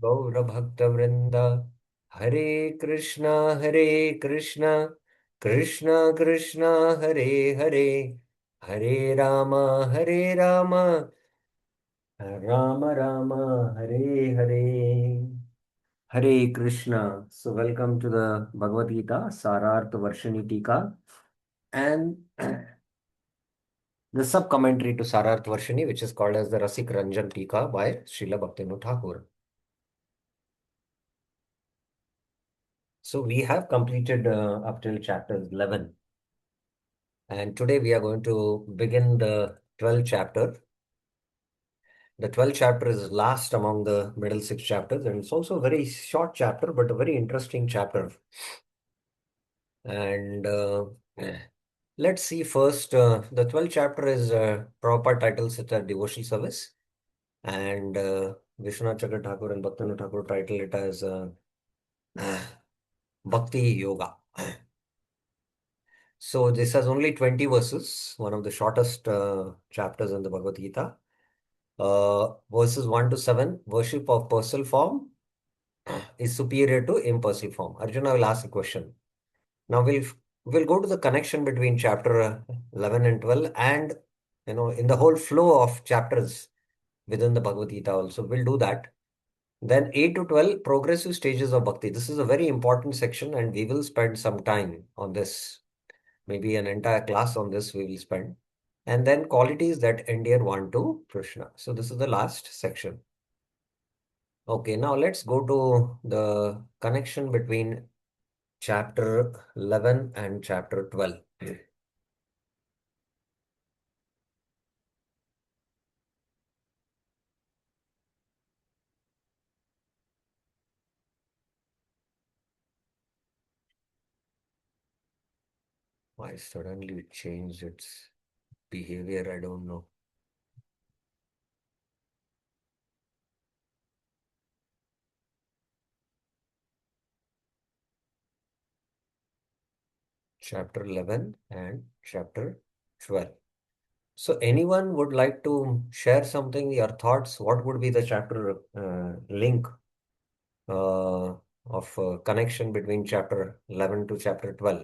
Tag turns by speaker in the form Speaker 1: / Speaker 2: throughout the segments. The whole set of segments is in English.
Speaker 1: गौरभक्तवृंद Hare Krishna Hare Krishna Krishna Krishna Hare Hare Hare Ram Ram Ram Hare Hare Hare Krishna. So welcome to the Bhagavad Gita Sararth Varshini Tika and the sub-commentary to Sararth Varshini, which is called as the Rasik Ranjan Tika by Srila Bhaktivinoda Thakur. So we have completed up till chapter 11, and today we are going to begin the 12th chapter. The 12th chapter is last among the middle six chapters, and it's also a very short chapter, but a very interesting chapter. And let's see first, the 12th chapter is proper title such as devotional service, and Vishwanath Chakra Thakur and Bhaktivinoda Thakur title it as Bhakti Yoga. So this has only 20 verses, one of the shortest chapters in the Bhagavad Gita. Verses 1 to 7, worship of personal form is superior to impersonal form. Arjuna will ask a question. Now we'll go to the connection between chapter 11 and 12, and in the whole flow of chapters within the Bhagavad Gita also we'll do that. Then 8 to 12, progressive stages of bhakti. This is a very important section, and we will spend some time on this. Maybe an entire class on this we will spend. And then qualities that endear one to Krishna. So this is the last section. Okay, now let's go to the connection between chapter 11 and chapter 12. Why suddenly it changed its behavior? I don't know. Chapter 11 and chapter 12. So anyone would like to share something, your thoughts? What would be the chapter link of connection between chapter 11 to chapter 12?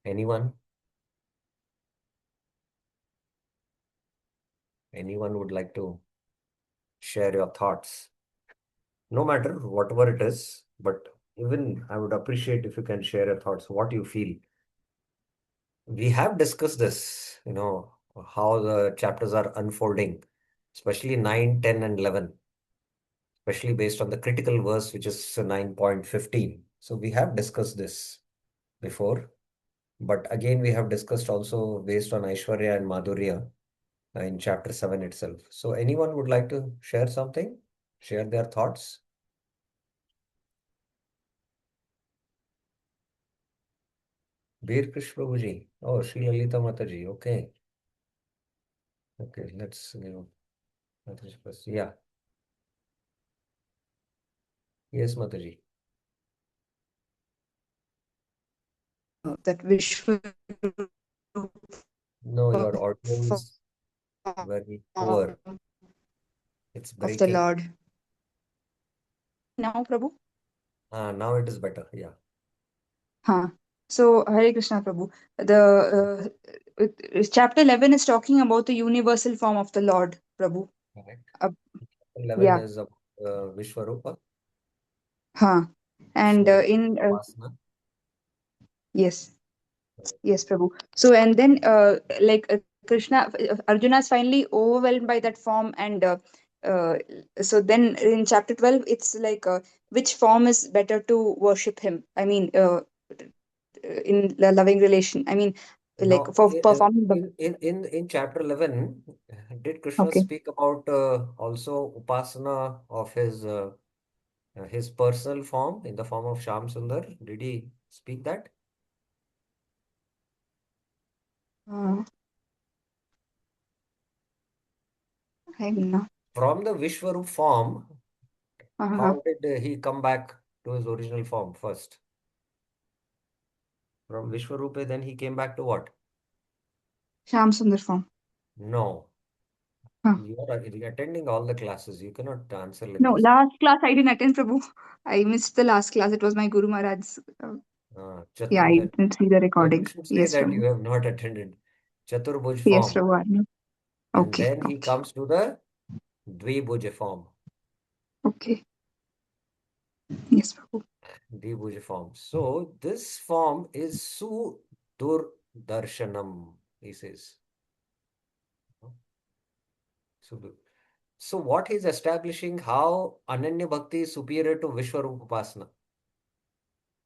Speaker 1: Anyone? Anyone would like to share your thoughts? No matter whatever it is, but even I would appreciate if you can share your thoughts, what you feel. We have discussed this, how the chapters are unfolding, especially 9, 10, and 11, especially based on the critical verse, which is 9.15. So we have discussed this before, but again, we have discussed also based on Aishwarya and Madhurya in chapter 7 itself. So anyone would like to share something, share their thoughts? Veer Krish Prabhuji. Oh, Sri Lalita Mataji. Okay. Okay, let's give Mataji first. Yeah. Yes, Mataji.
Speaker 2: That Vishwa
Speaker 1: No, your audio is very poor. It's
Speaker 2: of the
Speaker 1: breaking.
Speaker 2: Lord. Now, Prabhu.
Speaker 1: Now it is better. Yeah.
Speaker 2: Huh. So, Hare Krishna, Prabhu. The chapter 11 is talking about the universal form of the Lord, Prabhu.
Speaker 1: Correct.
Speaker 2: Uh,
Speaker 1: 11
Speaker 2: yeah.
Speaker 1: is about Vishwarupa.
Speaker 2: Huh. And
Speaker 1: Vishwarupa
Speaker 2: in
Speaker 1: Upasana.
Speaker 2: yes,
Speaker 1: Correct.
Speaker 2: yes, Prabhu. So, and then Krishna, Arjuna is finally overwhelmed by that form, and uh, so then in chapter 12, it's like which form is better to worship him? I mean, in the loving relation. I mean, like
Speaker 1: Now,
Speaker 2: for performing the.
Speaker 1: in chapter 11, did Krishna
Speaker 2: Okay.
Speaker 1: speak about also Upasana of his personal form in the form of Sham Sundar? Did he speak that?
Speaker 2: Uh, I'm not.
Speaker 1: From the Vishwarup form,
Speaker 2: Uh-huh.
Speaker 1: how did he come back to his original form first? From Vishwarupa, then he came back to what?
Speaker 2: Sham Sundar form.
Speaker 1: No.
Speaker 2: Huh.
Speaker 1: You are attending all the classes. You cannot answer like
Speaker 2: No,
Speaker 1: this.
Speaker 2: last class I didn't attend, Prabhu. I missed the last class. It was my Guru Maharaj's. Yeah, I
Speaker 1: Chatur,
Speaker 2: didn't see the
Speaker 1: then you
Speaker 2: recording.
Speaker 1: should say
Speaker 2: Yes,
Speaker 1: that you
Speaker 2: Prabhu.
Speaker 1: have not attended Chaturbhuj
Speaker 2: Yes,
Speaker 1: form.
Speaker 2: Prabhu. I know.
Speaker 1: And
Speaker 2: Okay,
Speaker 1: then he
Speaker 2: okay,
Speaker 1: comes to the Dvibhuj form.
Speaker 2: okay. Yes, Prabhu.
Speaker 1: Dvibhuj form. So this form is Sudur he says. Sudur. So what he's establishing how Ananya Bhakti is superior to Vishwarupa Upasana.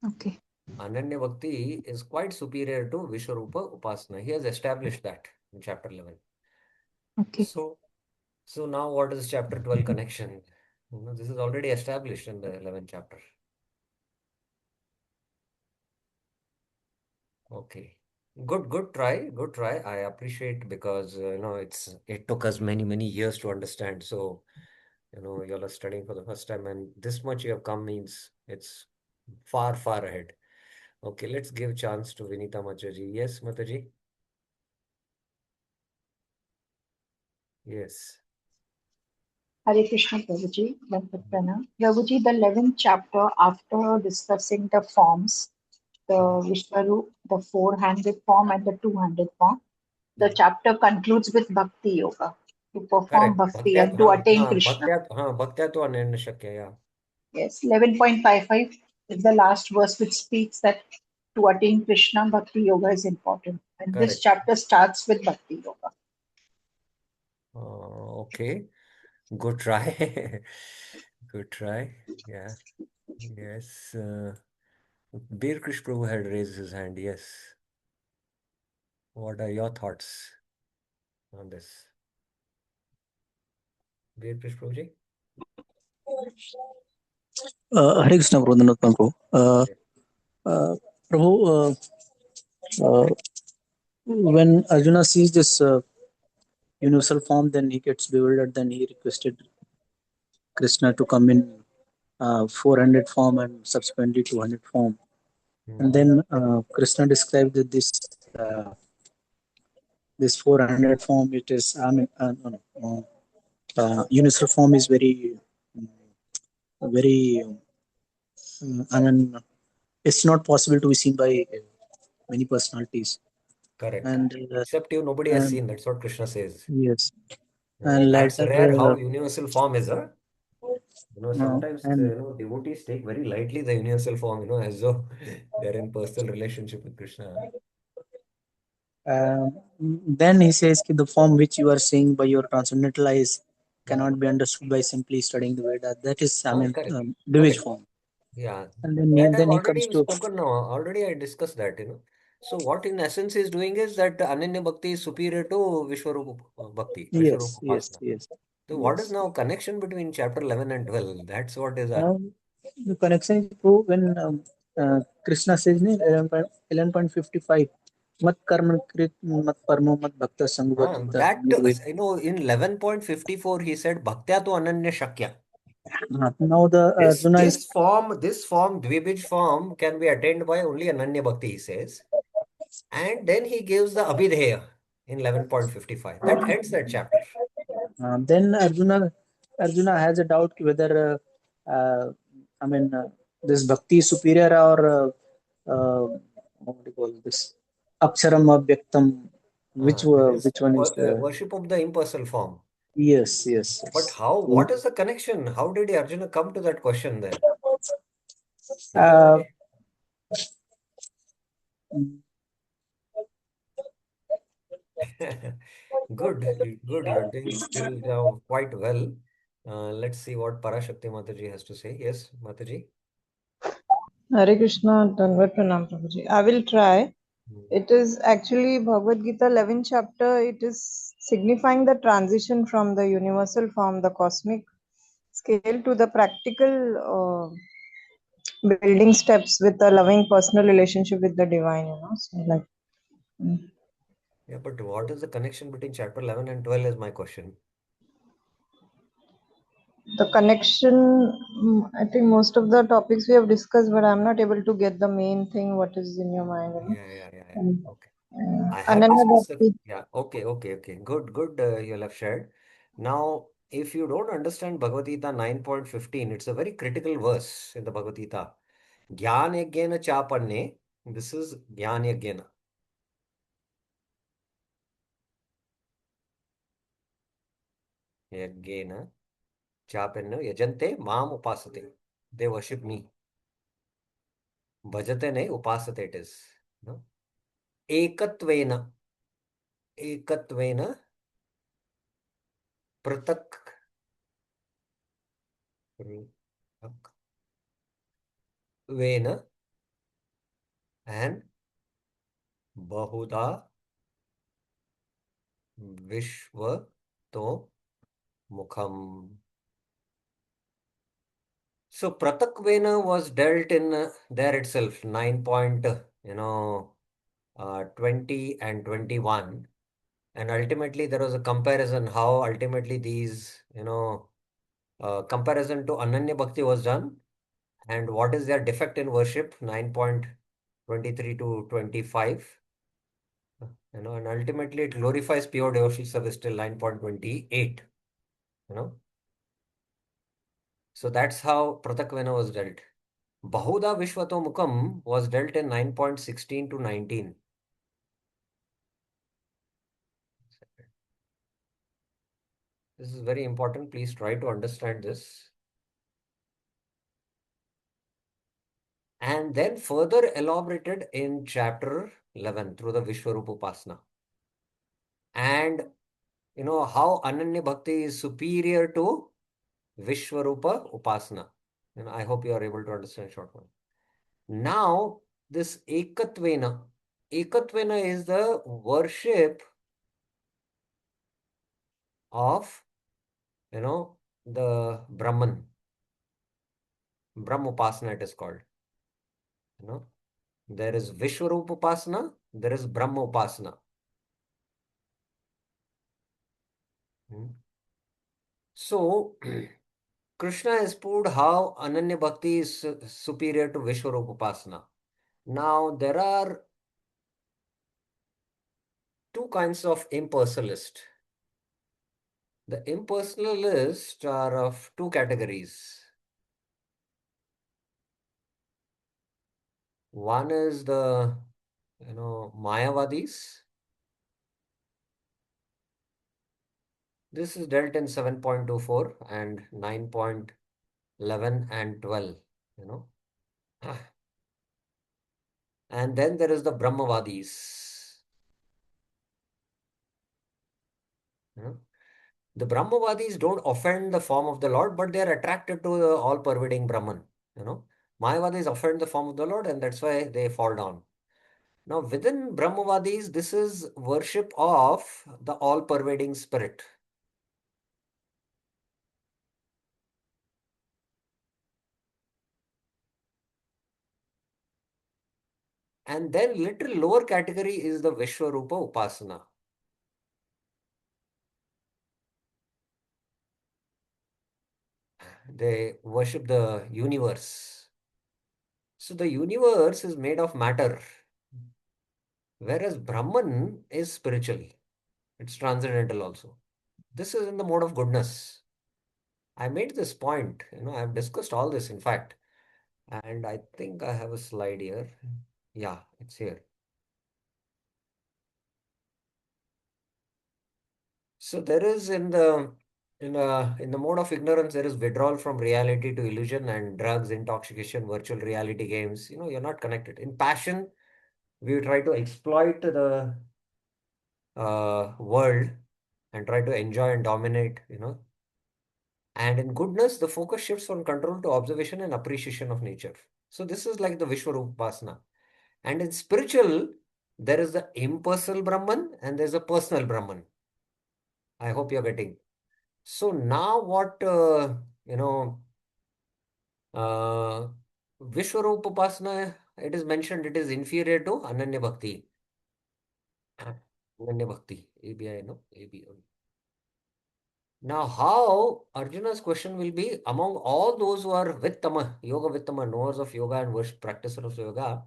Speaker 2: Okay,
Speaker 1: Ananya Bhakti is quite superior to Vishwarupa Upasana. He has established that in chapter 11.
Speaker 2: okay.
Speaker 1: So, so now what is chapter 12 connection? This is already established in the 11th chapter. Okay. Good try. Good try. I appreciate because it took us many years to understand. So, you all are studying for the first time and this much you have come means it's far ahead. Okay, let's give chance to Vinita Machaji. Yes, Mataji? Yes.
Speaker 3: Hare Krishna Prabhuji, Prana. Prabhuji, the 11th chapter, after discussing the forms, the
Speaker 1: Mhm.
Speaker 3: Vishwarup, the four-handed form and the two-handed form, the
Speaker 1: Mhm.
Speaker 3: chapter concludes with Bhakti Yoga, to perform
Speaker 1: Correct.
Speaker 3: Bhakti
Speaker 1: Bhaktyat,
Speaker 3: and to attain Krishna.
Speaker 1: Bhaktyat to Ananya Shakya, yeah.
Speaker 3: Yes, 11.55 is the last verse which speaks that to attain Krishna, Bhakti Yoga is important. And this
Speaker 1: Correct.
Speaker 3: chapter starts with Bhakti Yoga.
Speaker 1: Okay. Good try. Good try. Yeah. Yes. Bir Krish Prabhu had raised his hand. Yes. What are your thoughts on this? Bir Krish Prabhu ji?
Speaker 4: Hare Krishna Prabhu. Prabhu.
Speaker 1: Yeah.
Speaker 4: Uh, Prabhu, uh, when Arjuna sees this universal form, then he gets bewildered. Then he requested Krishna to come in 400 form and subsequently 200 form. And
Speaker 1: Hmm.
Speaker 4: then Krishna described that this 400 form, it is, I mean, no, no, universal form is very, I mean, it's not possible to be seen by many personalities.
Speaker 1: Correct.
Speaker 4: And
Speaker 1: Except you, nobody has
Speaker 4: and
Speaker 1: seen. That's what Krishna says.
Speaker 4: yes, and
Speaker 1: That's
Speaker 4: later
Speaker 1: rare how universal form is, huh? Sometimes
Speaker 4: and
Speaker 1: devotees take very lightly the universal form, as though they're in personal relationship with Krishna.
Speaker 4: uh, then he says that the form which you are seeing by your transcendental eyes
Speaker 1: Hmm.
Speaker 4: cannot be understood by simply studying the Veda. That is, I mean,
Speaker 1: Correct.
Speaker 4: Divaj
Speaker 1: Correct.
Speaker 4: form.
Speaker 1: Yeah.
Speaker 4: And then
Speaker 1: That I've
Speaker 4: then he comes
Speaker 1: already
Speaker 4: to
Speaker 1: spoken now. Already I discussed that. So what in essence he's doing is that Ananya Bhakti is superior to Vishwarupa Bhakti,
Speaker 4: yes,
Speaker 1: Vishwarupa
Speaker 4: yes,
Speaker 1: Upasana.
Speaker 4: yes,
Speaker 1: So what is
Speaker 4: yes.
Speaker 1: now connection between chapter 11 and 12? That's what is
Speaker 4: Now the connection is proved when Krishna says in 11.55, mat karma krit mat parmo mat bhakta sangvarjita
Speaker 1: that,
Speaker 4: nirved.
Speaker 1: in 11.54 he said Bhaktya to Ananya Shakya.
Speaker 4: Now the
Speaker 1: This
Speaker 4: Arjuna is
Speaker 1: this form, this form, Dvibij form can be attained by only Ananya Bhakti, he says. And then he gives the Abhidheya in 11.55. That ends that chapter.
Speaker 4: then Arjuna has a doubt whether I mean this bhakti is superior or what do you call this Aksharam Abhyaktam,
Speaker 1: It is
Speaker 4: which one is
Speaker 1: worship of the impersonal form.
Speaker 4: yes, yes,
Speaker 1: But
Speaker 4: yes.
Speaker 1: how, what is the connection? How did Arjuna come to that question there?
Speaker 4: Uh,
Speaker 1: Because good, you're doing still quite well. Let's see what Parashakti Mataji has to say. Yes, Mataji.
Speaker 5: Hare Krishna, Dandavat Pranam Prabhuji. I will try.
Speaker 1: Hmm.
Speaker 5: It is actually Bhagavad Gita 11th chapter. It is signifying the transition from the universal form, the cosmic scale, to the practical building steps with a loving personal relationship with the divine. So like mm.
Speaker 1: Yeah, but what is the connection between chapter 11 and 12 is my question.
Speaker 5: The connection. I think most of the topics we have discussed, but I'm not able to get the main thing. What is in your mind?
Speaker 1: Yeah.
Speaker 5: Um,
Speaker 1: Okay. I have
Speaker 5: Ananya
Speaker 1: discussed it.
Speaker 5: Bhakti.
Speaker 1: Yeah. Okay. Good. You have shared. Now, if you don't understand Bhagavad Gita 9.15, it's a very critical verse in the Bhagavad Gita. Jnana yajnena chapanne. This is Jnana yajnena. Yajnena chapanne yajante mam upasate. They worship me. Bhajate nahi, upasate it is. No? Ekatvena. Ekatvena pratak. Vena and bahuda vishwa to mukham. So Pratakvena was dealt in there itself, 9.20 and 21. And ultimately there was a comparison how ultimately these, comparison to Ananya Bhakti was done and what is their defect in worship, 9.23 to 25. And ultimately it glorifies pure devotional service till 9.28. So that's how Pratakvena was dealt. Bahuda Vishwato Mukham was dealt in 9.16 to 19. This is very important. Please try to understand this. And then further elaborated in chapter 11 through the Vishwarupa Upasana. And how Ananya Bhakti is superior to Vishwarupa Upasana. I hope you are able to understand short one. Now, this Ekatvena. Ekatvena is the worship of, the Brahman. Brahma Upasana it is called. There is Vishwarupa Upasana, there is Brahma Upasana. So, Krishna has proved how Ananya Bhakti is superior to Vishwarupa Upasana. Now, there are two kinds of impersonalists. The impersonalists are of two categories. One is the, Mayavadis. This is dealt in 7.24 and 9.11 and 12, And then there is the Brahmavadis. The Brahmavadis don't offend the form of the Lord, but they are attracted to the all-pervading Brahman. Mayavadis offend the form of the Lord, and that's why they fall down. Now, within Brahmavadis, this is worship of the all-pervading spirit. And then little lower category is the Vishwarupa Upasana. They worship the universe. So the universe is made of matter, whereas Brahman is spiritual. It's transcendental also. This is in the mode of goodness. I made this point, I've discussed all this in fact, and I think I have a slide here. Yeah, it's here. So there is in the mode of ignorance, there is withdrawal from reality to illusion and drugs, intoxication, virtual reality games. You're not connected. In passion, we try to exploit the world and try to enjoy and dominate, And in goodness, the focus shifts from control to observation and appreciation of nature. So this is like the Vishwarupasana. And in spiritual, there is the impersonal Brahman and there's a personal Brahman. I hope you're getting. So now what, uh, Vishwarupasana, it is mentioned it is inferior to Ananya Bhakti. Ananya Bhakti, ABI, no? ABI. Now, how Arjuna's question will be among all those who are Vittama, Yoga Vittama, knowers of yoga and worship practitioners of yoga,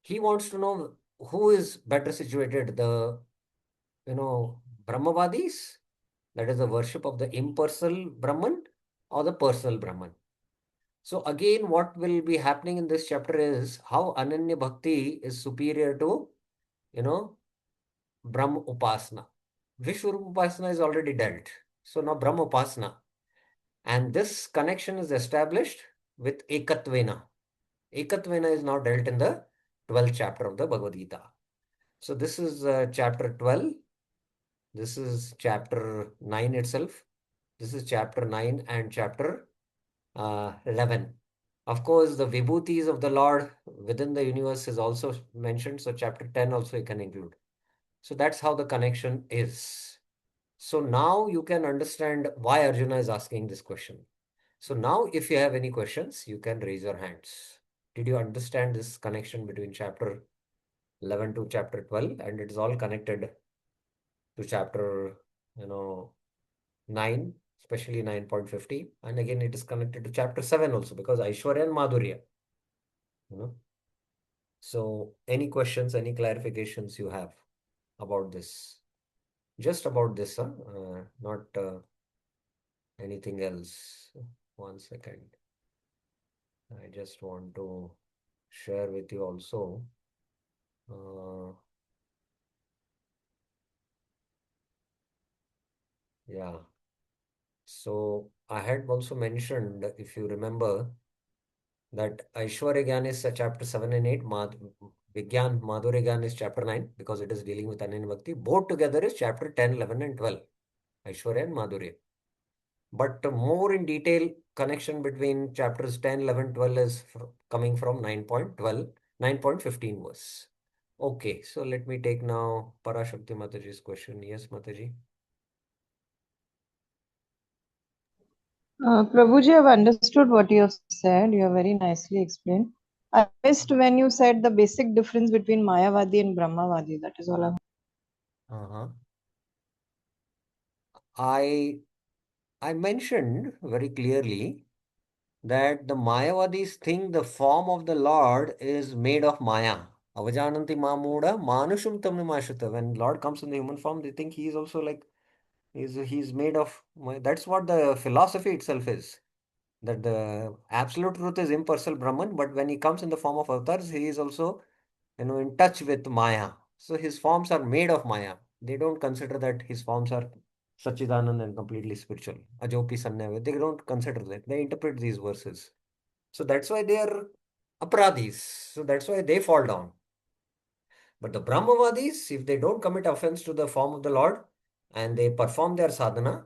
Speaker 1: he wants to know who is better situated, the, Brahmavadis That is the worship of the impersonal Brahman or the personal Brahman. So again, what will be happening in this chapter is how Ananya Bhakti is superior to, Brahma Upasana. Vishwarupa Upasana is already dealt. So now Brahma Upasana. And this connection is established with Ekatvena. Ekatvena is now dealt in the 12th chapter of the Bhagavad Gita. So this is chapter 12. This is chapter 9 itself. This is chapter 9 and chapter 11. Of course, the vibhutis of the Lord within the universe is also mentioned. So chapter 10 also you can include. So that's how the connection is. So now you can understand why Arjuna is asking this question. So now if you have any questions, you can raise your hands. Did you understand this connection between chapter 11 to chapter 12? And it's all connected to chapter, 9, especially 9.50. And again, it is connected to chapter 7 also because Aishwarya and Madhurya. So any questions, any clarifications you have about this? Just about this, not anything else. 1 second. I just want to share with you also. Yeah. So I had also mentioned, if you remember, that Aishwarya Gyan is chapter 7 and 8, Vigyan, Madhurya Gyan is chapter 9 because it is dealing with Ananya Bhakti. Both together is chapter 10, 11 and 12, Aishwarya and Madhurya. But more in detail connection between chapters 10, 11, 12 is coming from 9.12, 9.15 verse. Okay, so let me take now Parashakti Mataji's question. Yes, Mataji.
Speaker 5: Prabhuji, I've understood what you have said. You have very nicely explained. I missed when you said the basic difference between Mayavadi and Brahmavadi. That is all I.
Speaker 1: Uh-huh. I mentioned very clearly that the Mayavadis think the form of the Lord is made of Maya. Avajananti Mamuda Manushum Tamnimashuta. When Lord comes in the human form, they think he is also like he's made of that's what the philosophy itself is. That the absolute truth is impersonal Brahman, but when he comes in the form of avatars, he is also in touch with Maya. So his forms are made of Maya. They don't consider that his forms are Sachidanand and completely spiritual. Ajopi Sannava. They don't consider that. They interpret these verses. So that's why they are aparadhis. So that's why they fall down. But the Brahmavadis, if they don't commit offense to the form of the Lord and they perform their sadhana,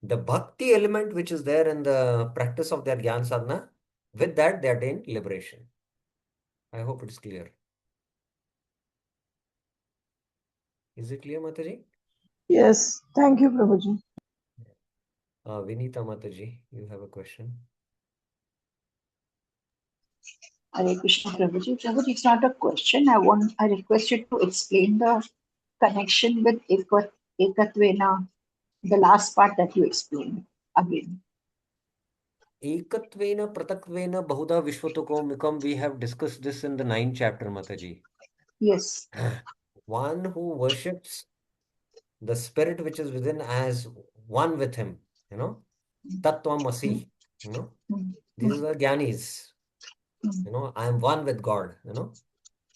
Speaker 1: the bhakti element which is there in the practice of their Gyan sadhana, with that they attain liberation. I hope it's clear. Is it clear, Mataji?
Speaker 5: Yes, thank you, Prabhuji.
Speaker 1: Vinita Mataji, you have a question?
Speaker 3: Hare Krishna, Prabhuji. Prabhuji, it's not a question. I request you to explain the connection with Ekatvena, the last part that you explained again.
Speaker 1: Ekatvena Pratatvena Bahuda Vishwatoko Mikam. We have discussed this in the 9th chapter, Mataji.
Speaker 3: Yes.
Speaker 1: One who worships the spirit which is within as one with him, Tattvamasi,
Speaker 3: Mm,
Speaker 1: these are the Gyanis, I am one with God,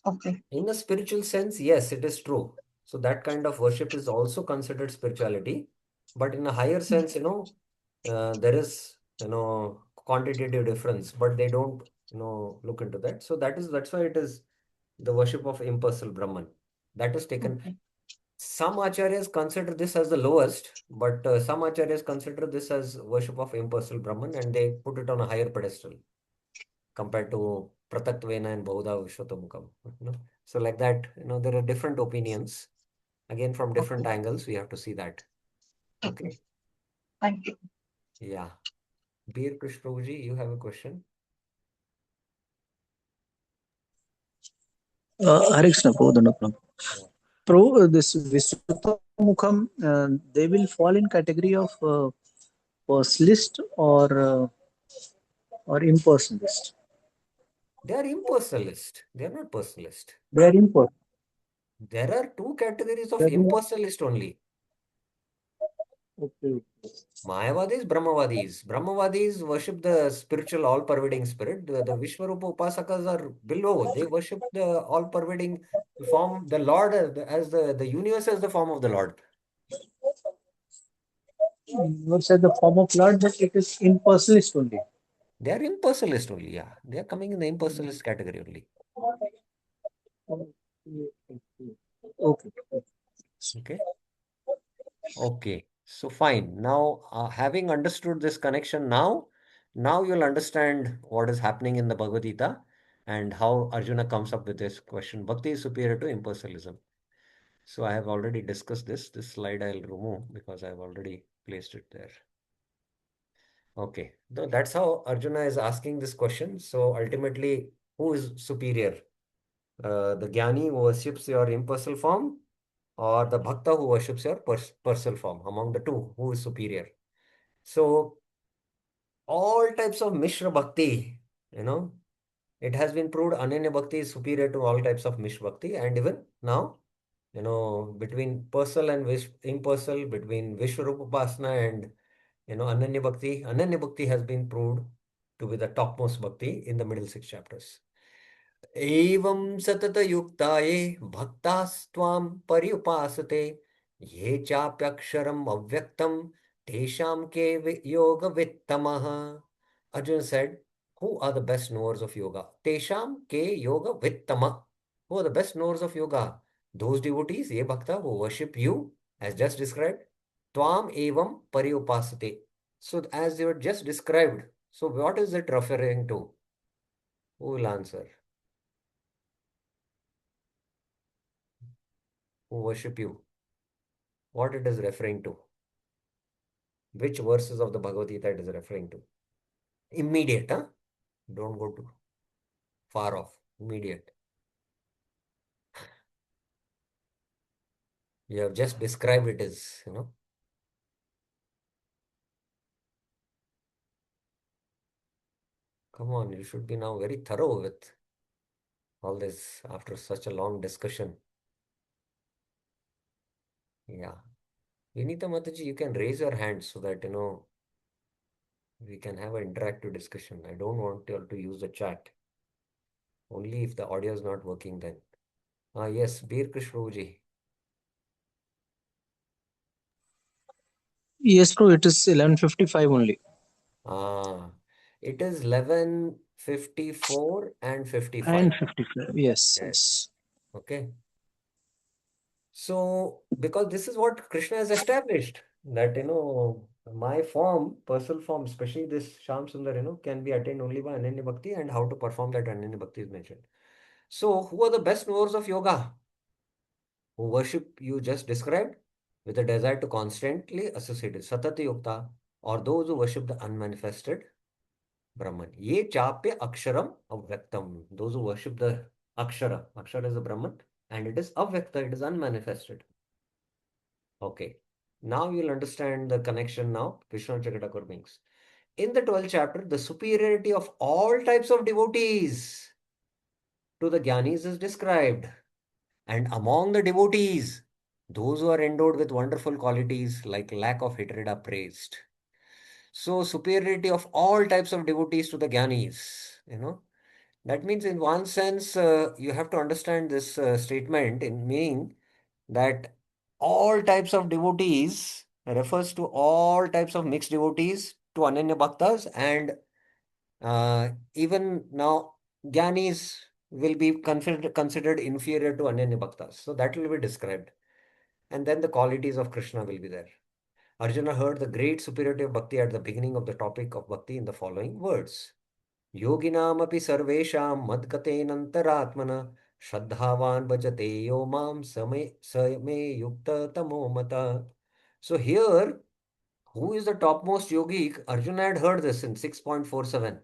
Speaker 3: Okay.
Speaker 1: In the spiritual sense, yes, it is true. So that kind of worship is also considered spirituality. But in a higher sense, there is, quantitative difference, but they don't, look into that. So that's why it is the worship of impersonal Brahman. That is taken.
Speaker 3: Okay.
Speaker 1: Some acharyas consider this as the lowest, but some acharyas consider this as worship of impersonal Brahman and they put it on a higher pedestal compared to Pratatvena and Bahuda Vishwatamukam. So like that, there are different opinions. Again, from different
Speaker 3: Okay.
Speaker 1: angles, we have to see that. Okay.
Speaker 3: Thank you.
Speaker 1: Yeah. Bir Krish Prabhuji, you have a question?
Speaker 4: Hare Krishna, Prabhu, Dandavat.
Speaker 1: Yeah.
Speaker 4: Prabhu, this Vishwatamukham, they will fall in category of personalist or impersonalist.
Speaker 1: They are impersonalist. They are not personalist.
Speaker 4: They are
Speaker 1: There are two categories of
Speaker 4: They are
Speaker 1: impersonalist only.
Speaker 4: Okay.
Speaker 1: Mayavadis, Brahmavadis. Brahmavadis worship the spiritual, all-pervading spirit. The Vishwarupa Upasakas are below. They worship the all-pervading form, the Lord as the universe as the form of the Lord.
Speaker 4: Not said the form of Lord, but it is impersonalist only.
Speaker 1: They are impersonalist only, yeah. They are coming in the impersonalist category only.
Speaker 4: Okay.
Speaker 1: Okay. Okay. So fine. Now, having understood this connection now you'll understand what is happening in the Bhagavad Gita and how Arjuna comes up with this question. Bhakti is superior to impersonalism. So I have already discussed this. This slide I'll remove because I've already placed it there. Okay. That's how Arjuna is asking this question. So ultimately, who is superior? The Jnani who worships your impersonal form, or the Bhakta who worships your personal form? Among the two, who is superior? So all types of Mishra Bhakti, it has been proved Ananya Bhakti is superior to all types of Mishra Bhakti. And even now, between personal and impersonal, between Vishwarupa Upasana and, Ananya Bhakti has been proved to be the topmost Bhakti in the middle six chapters. एवं सततयुक्ता ये भक्तास्त्वां पर्युपासते ये चाप्यक्षरम् अव्यक्तं तेषां के योगवित्तमः. Arjuna said, who are the best knowers of yoga? Tesham ke yoga vittama. Who are the best knowers of yoga? Those devotees, ye bhakta, who worship you, as just described. Tvam evam pariupasate. So as you just described, so what is it referring to? Who will answer? Who worship you? What it is referring to? Which verses of the Bhagavad Gita it is referring to? Immediate, huh? Don't go too far off. Immediate. You have just described it as, Come on, you should be now very thorough with all this after such a long discussion. Yeah. Vinita Mataji, you can raise your hand so that, we can have an interactive discussion. I don't want you all to use the chat. Only if the audio is not working then. Yes, Bir Krishnaji.
Speaker 4: Yes, bro. It is 11:55 only.
Speaker 1: It is 11:54 and 55.
Speaker 4: And 55. Yes.
Speaker 1: Yes.
Speaker 4: Yes.
Speaker 1: Okay. So, because this is what Krishna has established, that, my form, personal form, especially this Sham Sundar, can be attained only by Ananya Bhakti, and how to perform that Ananya Bhakti is mentioned. So, who are the best knowers of yoga? Who worship you just described with a desire to constantly associate it, Satati Yukta, or those who worship the unmanifested Brahman. Ye chapya aksharam avyaktam. Those who worship the akshara. Akshara is a Brahman and it is avyakta, it is unmanifested. Okay. Now you'll understand the connection now. Vishnu Chakatakur means. In the 12th chapter, the superiority of all types of devotees to the Gyanis is described. And among the devotees, those who are endowed with wonderful qualities like lack of hatred are praised. So superiority of all types of devotees to the Gyanis. That means in one sense, you have to understand this statement in meaning that all types of devotees refers to all types of mixed devotees to Ananya Bhaktas, and even now Gyanis will be considered inferior to Ananya Bhaktas. So that will be described. And then the qualities of Krishna will be there. Arjuna heard the great superiority of bhakti at the beginning of the topic of bhakti in the following words. Yoginamapi sarvesham madgatenantaratmana shraddhavan bhajate yo mam same yukta tamo mata. So here, who is the topmost yogi? Arjuna had heard this in 6.47.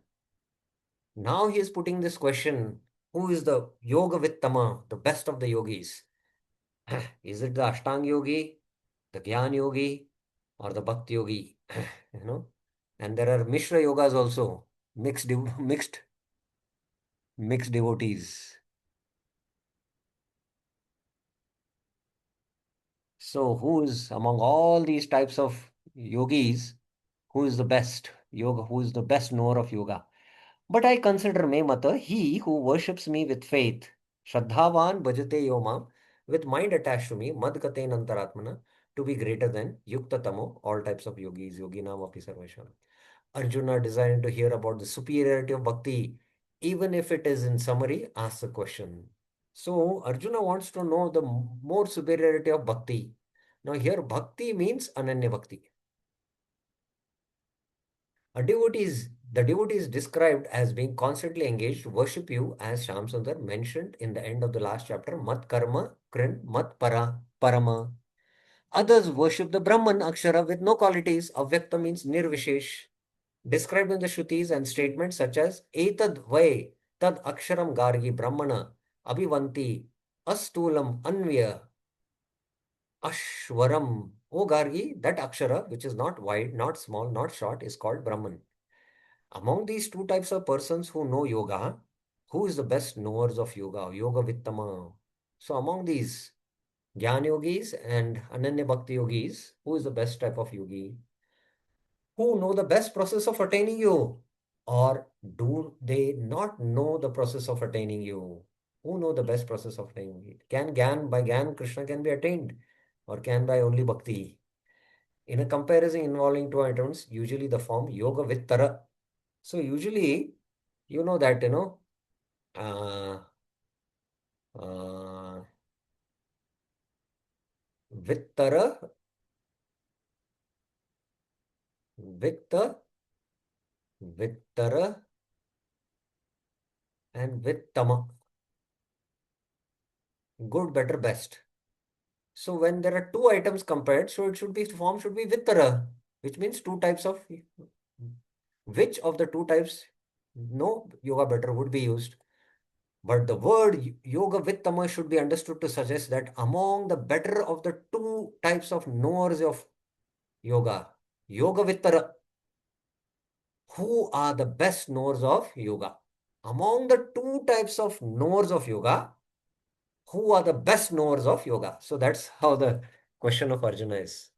Speaker 1: Now he is putting this question, who is the yoga vittama, the best of the yogis? Is it the Ashtang yogi, the Gyan yogi, or the Bhakti yogi? you know? And there are Mishra yogas also, mixed devotees. So who is among all these types of yogis, who is the best yoga, who is the best knower of yoga. But I consider me mata, he who worships me with faith, Shraddhavan bhajate yomam, with mind attached to me, madkate nantaratmana, to be greater than Yukta Tamo, all types of yogis, yoginam api sarvesham. Arjuna desiring to hear about the superiority of bhakti, even if it is in summary, asks a question. So Arjuna wants to know the more superiority of bhakti. Now here bhakti means ananya bhakti. The devotee is described as being constantly engaged to worship you, as Shamsundar mentioned in the end of the last chapter, mat karma krin mat parama. Others worship the Brahman Akshara with no qualities. Avyakta means nirvishesh, described in the Shrutis and statements such as Etad Vai Tad Aksharam Gargi Brahmana Abhivanti Astulam Anvya Ashwaram. O Gargi, that Akshara, which is not wide, not small, not short, is called Brahman. Among these two types of persons who know yoga, who is the best knowers of yoga? Yoga Vittama. So among these Jnana yogis and Ananya Bhakti yogis, who is the best type of yogi? Who know the best process of attaining you? Or do they not know the process of attaining you? Who know the best process of attaining it? Can Gyan, by Gyan, Krishna can be attained? Or can by only Bhakti? In a comparison involving two items, usually the form Yoga Vittara. So usually, you know that, uh, uh, Vittara, Vitta, Vittara, and Vittama. Good, better, best. So when there are two items compared, so it should be form should be Vittara, which means two types of which of the two types no yoga better would be used. But the word yoga vittama should be understood to suggest that among the better of the two types of knowers of yoga, yoga vittara, who are the best knowers of yoga? Among the two types of knowers of yoga, who are the best knowers of yoga? So that's how the question of Arjuna is.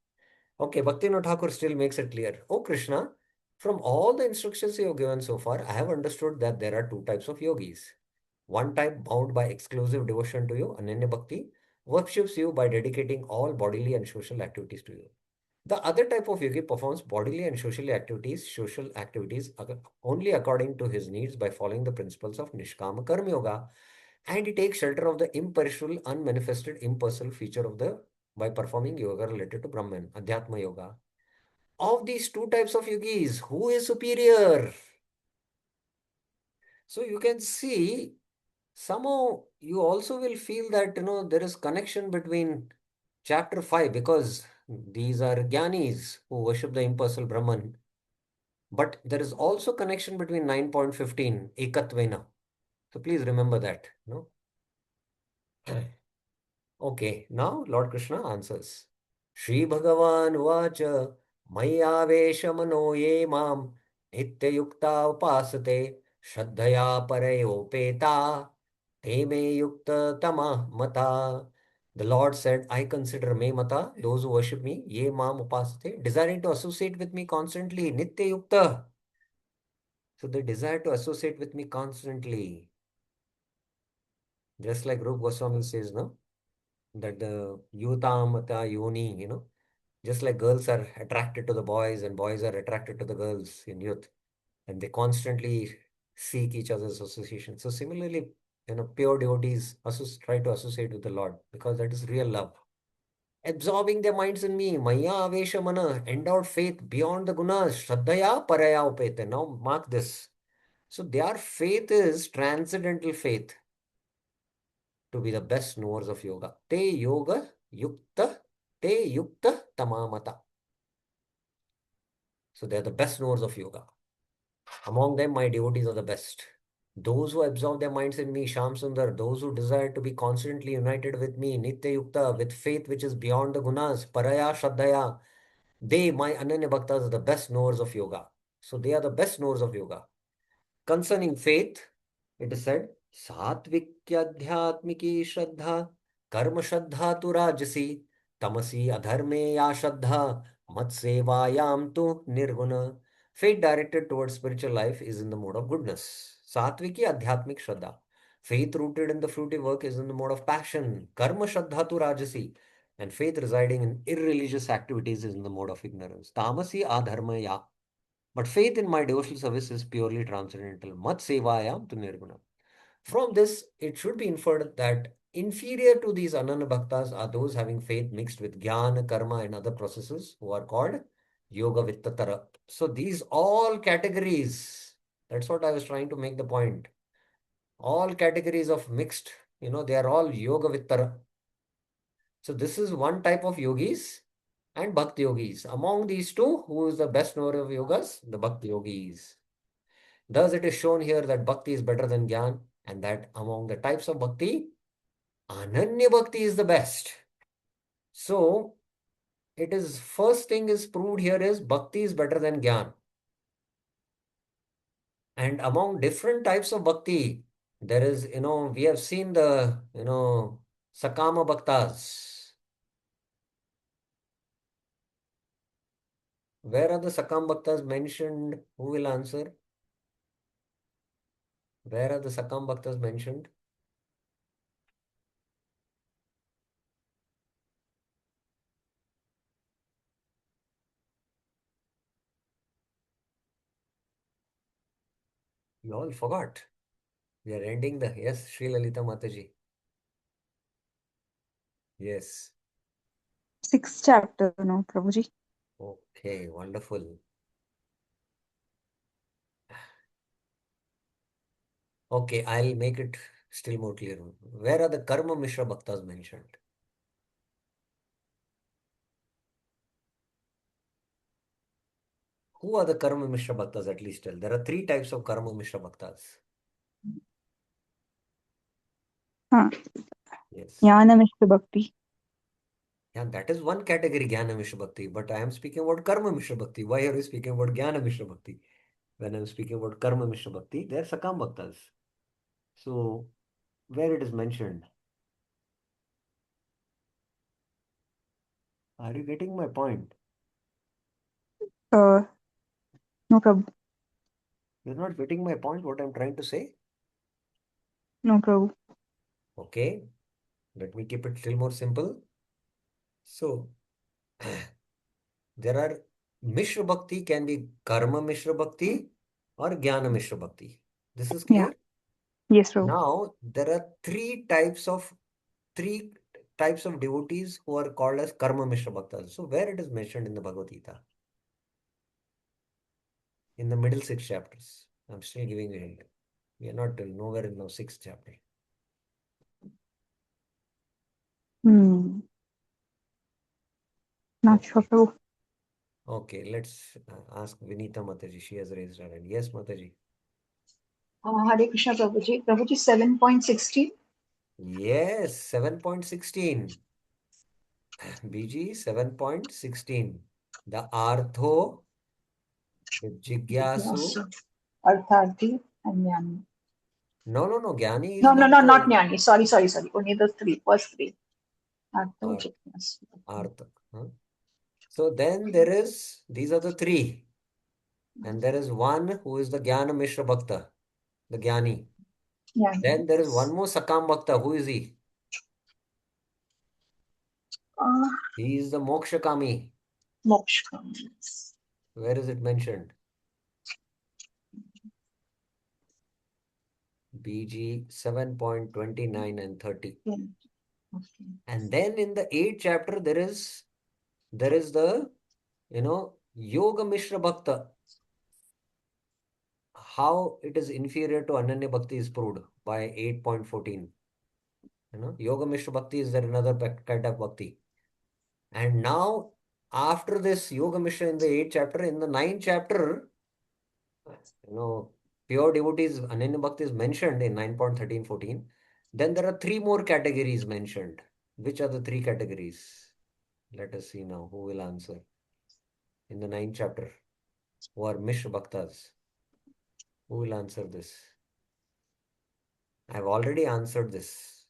Speaker 1: Okay, Bhaktivinoda Thakur still makes it clear. Oh Krishna, from all the instructions you have given so far, I have understood that there are two types of yogis. One type bound by exclusive devotion to you, Ananya Bhakti, worships you by dedicating all bodily and social activities to you. The other type of yogi performs bodily and social activities only according to his needs by following the principles of Nishkama Karma Yoga, and he takes shelter of the imperishable, unmanifested, impersonal feature of the by performing yoga related to Brahman, Adhyatma Yoga. Of these two types of yogis, who is superior? So you can see somehow you also will feel that there is connection between chapter 5 because these are Gyanis who worship the impersonal Brahman. But there is also connection between 9.15 Ekatvena. So please remember that. No? Okay, now Lord Krishna answers. Shri Bhagavan Vacha Mayavesha Mano Ye Mam Nityayukta Upasate Shraddhaya Parayopeta Te Me Yukta Tama Mata. The Lord said, I consider me mata, those who worship me, ye mam upasate, desiring to associate with me constantly, nitya yukta. So they desire to associate with me constantly. Just like Rup Goswami says, no? That the yutamata yoni, just like girls are attracted to the boys and boys are attracted to the girls in youth, and they constantly seek each other's association. So similarly, pure devotees try to associate with the Lord because that is real love. Absorbing their minds in me, Maya Avesha Mana, endowed faith beyond the gunas, Shraddhaya Paraya Upete. Now mark this. So their faith is transcendental faith to be the best knowers of yoga. Yukta, Te Yukta Tamamata. So they are the best knowers of yoga. Among them, my devotees are the best. Those who absorb their minds in me, Sham Sundar, those who desire to be constantly united with me, Nitya Yukta, with faith which is beyond the gunas, Paraya Shraddhaya, they, my Ananya Bhaktas, are the best knowers of yoga. So they are the best knowers of yoga. Concerning faith, it is said, Satvikyadhyatmiki Shraddha, Karma Shraddha tu Rajasi, Tamasi Adharme ya Shraddha, Mat sevayam tu nirguna. Faith directed towards spiritual life is in the mode of goodness. Satviki adhyatmik shraddha. Faith rooted in the fruity work is in the mode of passion. Karma shraddha tu rajasi. And faith residing in irreligious activities is in the mode of ignorance. Tamasi adharmaya. But faith in my devotional service is purely transcendental. Mat sevayam tu nirguna. From this, it should be inferred that inferior to these Ananya Bhaktas are those having faith mixed with Jnana, Karma, and other processes who are called Yoga Vittatara. So these all categories, that's what I was trying to make the point. All categories of mixed, they are all Yoga Vittara. So this is one type of yogis and Bhakti yogis. Among these two, who is the best knower of yogas? The Bhakti yogis. Thus, it is shown here that Bhakti is better than Gyan, and that among the types of Bhakti, Ananya Bhakti is the best. So, it is first thing is proved here is Bhakti is better than Gyan. And among different types of Bhakti, there is, we have seen the, Sakama Bhaktas. Where are the Sakama Bhaktas mentioned? Who will answer? Where are the Sakama Bhaktas mentioned? You all forgot. We are ending the, yes, Sri Lalita Mataji. Yes.
Speaker 2: 6th chapter, no, Prabhuji.
Speaker 1: Okay, wonderful. Okay, I'll make it still more clear. Where are the Karma Mishra Bhaktas mentioned? Who are the Karma Mishra Bhaktas at least tell? There are three types of Karma Mishra Bhaktas. Yes.
Speaker 2: Jnana Mishra Bhakti.
Speaker 1: Yeah, that is one category, Jnana Mishra Bhakti. But I am speaking about Karma Mishra Bhakti. Why are you speaking about Jnana Mishra Bhakti? When I am speaking about Karma Mishra Bhakti, they are Sakam Bhaktas. So, where it is mentioned? Are you getting my point?
Speaker 2: No, Prabhu.
Speaker 1: You're not getting my point, what I'm trying to say?
Speaker 2: No, Prabhu.
Speaker 1: Okay, let me keep it still more simple. So, there are Mishra Bhakti can be Karma Mishra Bhakti or Jnana Mishra Bhakti. This is
Speaker 2: Yeah.
Speaker 1: clear?
Speaker 2: Yes, Prabhu.
Speaker 1: Now, there are three types of devotees who are called as Karma Mishra Bhaktas. So, where it is mentioned in the Bhagavad Gita? In the middle 6 chapters. I'm still giving you a hint. We are not nowhere in the 6th chapter.
Speaker 2: Not sure, Prabhu.
Speaker 1: Okay, let's ask Vinita Mataji. She has raised her hand. Yes, Mataji.
Speaker 3: Hare Krishna Prabhuji. Prabhuji 7.16.
Speaker 1: Yes, 7.16. BG 7.16. The Artho, the Jigyasu.
Speaker 3: Yes. Artharthi and Jnani.
Speaker 1: No. Gyani is
Speaker 3: No,
Speaker 1: not
Speaker 3: not
Speaker 1: the
Speaker 3: Jnani. Sorry. Only the first three. Artho,
Speaker 1: Ar-
Speaker 3: Jigyasu.
Speaker 1: Artha. Huh? So then there is, these are the three. And there is one who is the Jnana Mishra Bhakta, the Gyani.
Speaker 3: Jnani.
Speaker 1: Then there is one more Sakam Bhakta. Who is he? He is the Mokshakami.
Speaker 3: Moksha.
Speaker 1: Where is it mentioned? BG 7.29 and 30.
Speaker 3: Okay.
Speaker 1: And then in the 8th chapter, there is the, Yoga Mishra Bhakta. How it is inferior to Ananya Bhakti is proved by 8.14. Yoga Mishra Bhakti is there another kind of Bhakti. And now, after this Yoga Mishra in the 8th chapter, in the 9th chapter, pure devotees, Ananya Bhakti is mentioned in 9.13-14. Then there are three more categories mentioned. Which are the three categories? Let us see now who will answer. In the 9th chapter, who are Mishra Bhaktas. Who will answer this? I have already answered this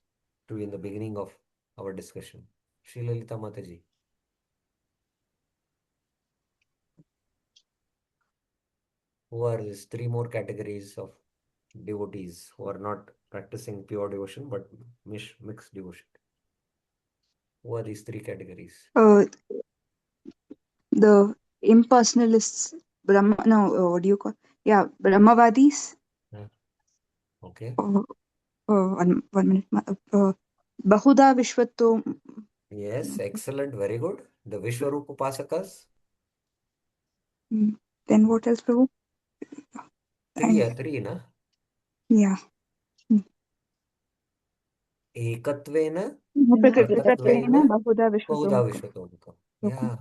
Speaker 1: to you in the beginning of our discussion. Sri Lalita Mataji. Who are these three more categories of devotees who are not practicing pure devotion but mixed devotion? Who are these three categories?
Speaker 2: The impersonalists, Brahma, no, what do you call? Yeah, Brahmavadis.
Speaker 1: Okay.
Speaker 2: One minute. Bahuda Vishwato.
Speaker 1: Yes, excellent, very good. The Vishwarup Upasakas.
Speaker 2: Then what else, Prabhu?
Speaker 1: Three, na?
Speaker 2: Yeah.
Speaker 1: Ekatvena,
Speaker 2: Prakatvena
Speaker 1: Pratatvena,
Speaker 2: Bahuda
Speaker 1: Bahuda
Speaker 2: Vishwato.
Speaker 1: Vishwatomukam. Yeah.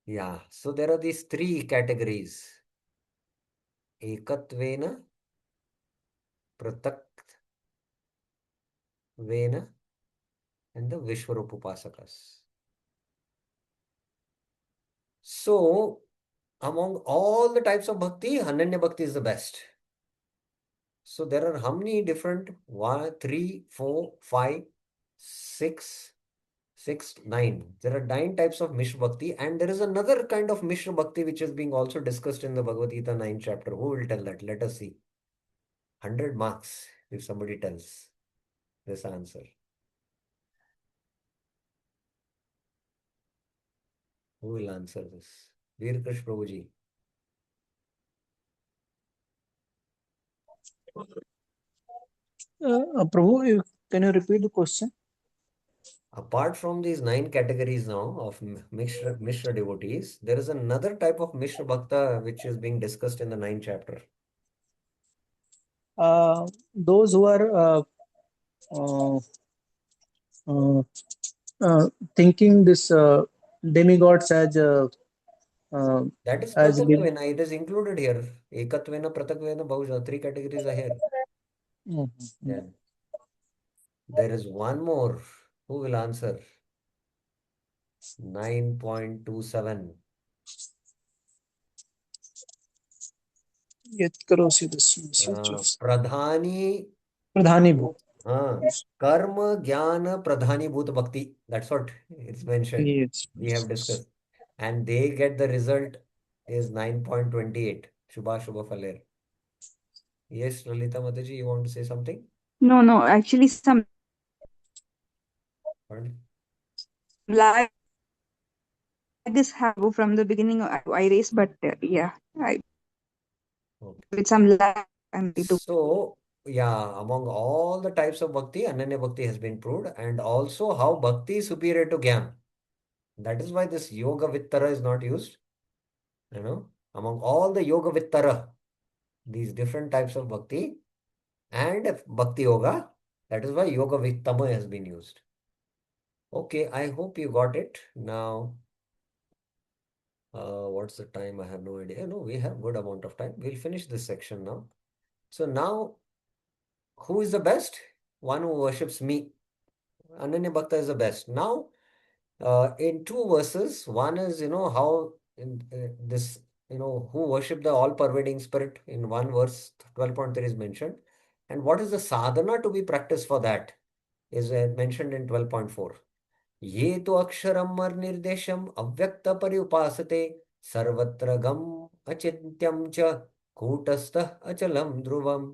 Speaker 1: Yeah. So there are these three categories. Ekatvena, Pratatvena, and the Vishwarup Upasakas. So, among all the types of bhakti, Ananya Bhakti is the best. So there are how many different? 1, 3, 4, 5, 6, 9. There are 9 types of Mishra Bhakti, and there is another kind of Mishra Bhakti which is being also discussed in the Bhagavad Gita 9th chapter. Who will tell that? Let us see. 100 marks if somebody tells this answer. Who will answer this? Veer Krish Prabhuji.
Speaker 4: Prabhu, can you repeat the question?
Speaker 1: Apart from these 9 categories now of Mishra devotees, there is another type of Mishra Bhakta which is being discussed in the 9th chapter.
Speaker 4: Those who are uh, thinking this demigods
Speaker 1: That is
Speaker 4: as
Speaker 1: Pratatvena. It is included here. Ekatvena, Pratatvena, Bhausha. 3 categories are here. Then there is one more. Who will answer? 9.27.
Speaker 4: yet karosi this
Speaker 1: Pradhani.
Speaker 4: Pradhani Bhut.
Speaker 1: Karma, Jnana, Pradhani Bhut Bhakti. That's what it's mentioned.
Speaker 4: Yes.
Speaker 1: We have discussed. And they get the result is 9.28. Shubha Shubha Phaler. Yes, Lalita Mataji, you want to say something?
Speaker 2: No, actually some
Speaker 1: Pardon?
Speaker 2: lag is have from the beginning I raised, but yeah, with some lag I'm ready to.
Speaker 1: So, yeah, among all the types of bhakti, Ananya Bhakti has been proved, and also how bhakti is superior to Gyan. That is why this Yoga Vittara is not used. Among all the Yoga Vittara, these different types of bhakti and Bhakti Yoga, that is why Yoga Vittama has been used. Okay, I hope you got it. Now, what's the time? I have no idea. No, we have good amount of time. We'll finish this section now. So now, who is the best? One who worships me. Ananya Bhakta is the best. Now, in 2 verses, one is, how in this, who worship the all-pervading spirit. In 1 verse, 12.3 is mentioned. And what is the sadhana to be practiced for that is mentioned in 12.4. ये तो अक्षरम निर्देशम अव्यक्त पर्युपासते सर्वत्र गम अचिन्त्यम च कूटस्थः अचलम ध्रुवम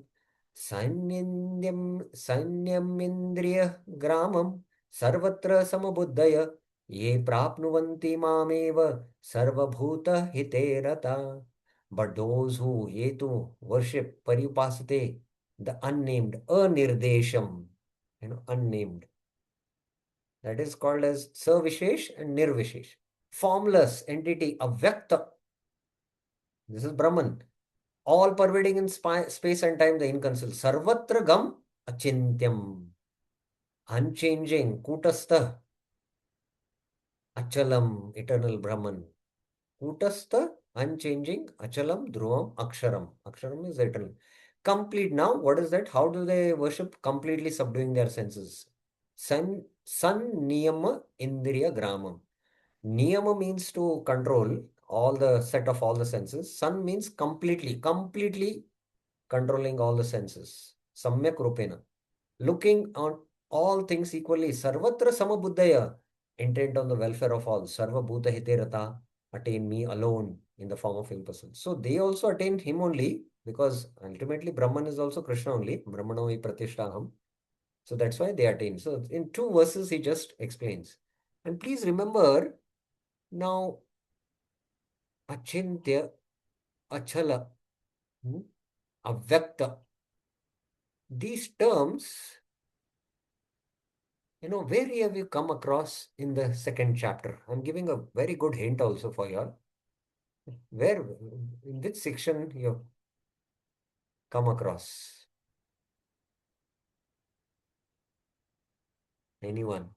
Speaker 1: सैन्यमिन्द्रिय ग्रामम सर्वत्र समबुद्धय ये प्राप्नुवन्ति मामेव सर्वभूत हिते रता. But those who yetu worship paripasate, the unnamed, anirdesham, unnamed. That is called as Savishesh and Nirvishesh. Formless entity, Avyakta. This is Brahman. All pervading in space and time, the inconceivable. Sarvatra Gam Achintyam. Unchanging, Kutastha. Achalam, eternal Brahman. Kutastha, unchanging, Achalam, Dhruvam, Aksharam. Aksharam is eternal. Complete. Now, what is that? How do they worship? Completely subduing their senses. San Niyama Indriya Gramam. Niyama means to control all the set of all the senses. San means completely controlling all the senses. Samyak Rupena. Looking on all things equally. Sarvatra Samabuddhaya. Intent on the welfare of all. Sarva Bhuta Hite Rata. attain me alone in the form of impersonal. So they also attained him only because ultimately Brahman is also Krishna only. Brahmano hi pratishthanam. So that's why they attain. So in 2 verses, he just explains. And please remember now, achintya, achala, avyakta. These terms, where have you come across in the second chapter? I'm giving a very good hint also for you all. Where, in which section you have come across? Anyone?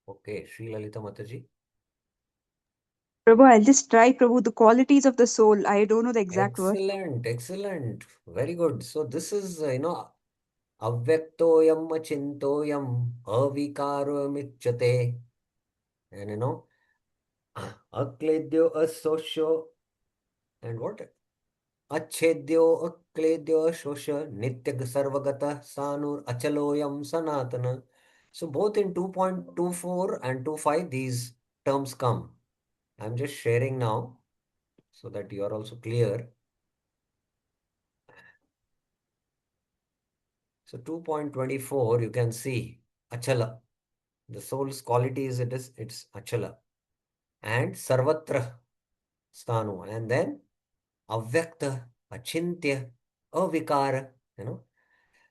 Speaker 1: Okay, Sri Lalita Mataji.
Speaker 2: Prabhu, I'll just try, Prabhu, the qualities of the soul. I don't know the exact word.
Speaker 1: Excellent, excellent. Very good. So this is, avyaktoyam achintoyam avikaromichyate. And akledyo asosyo. And what? Achedyo akledyo asosya nityag sarvagata sanur achaloyam sanatana. So both in 2.24 and 2.5 these terms come. I'm just sharing now so that you are also clear. So 2.24 you can see achala. The soul's quality is it's achala. And sarvatra sthanu. And then avyakta, achintya, avikara,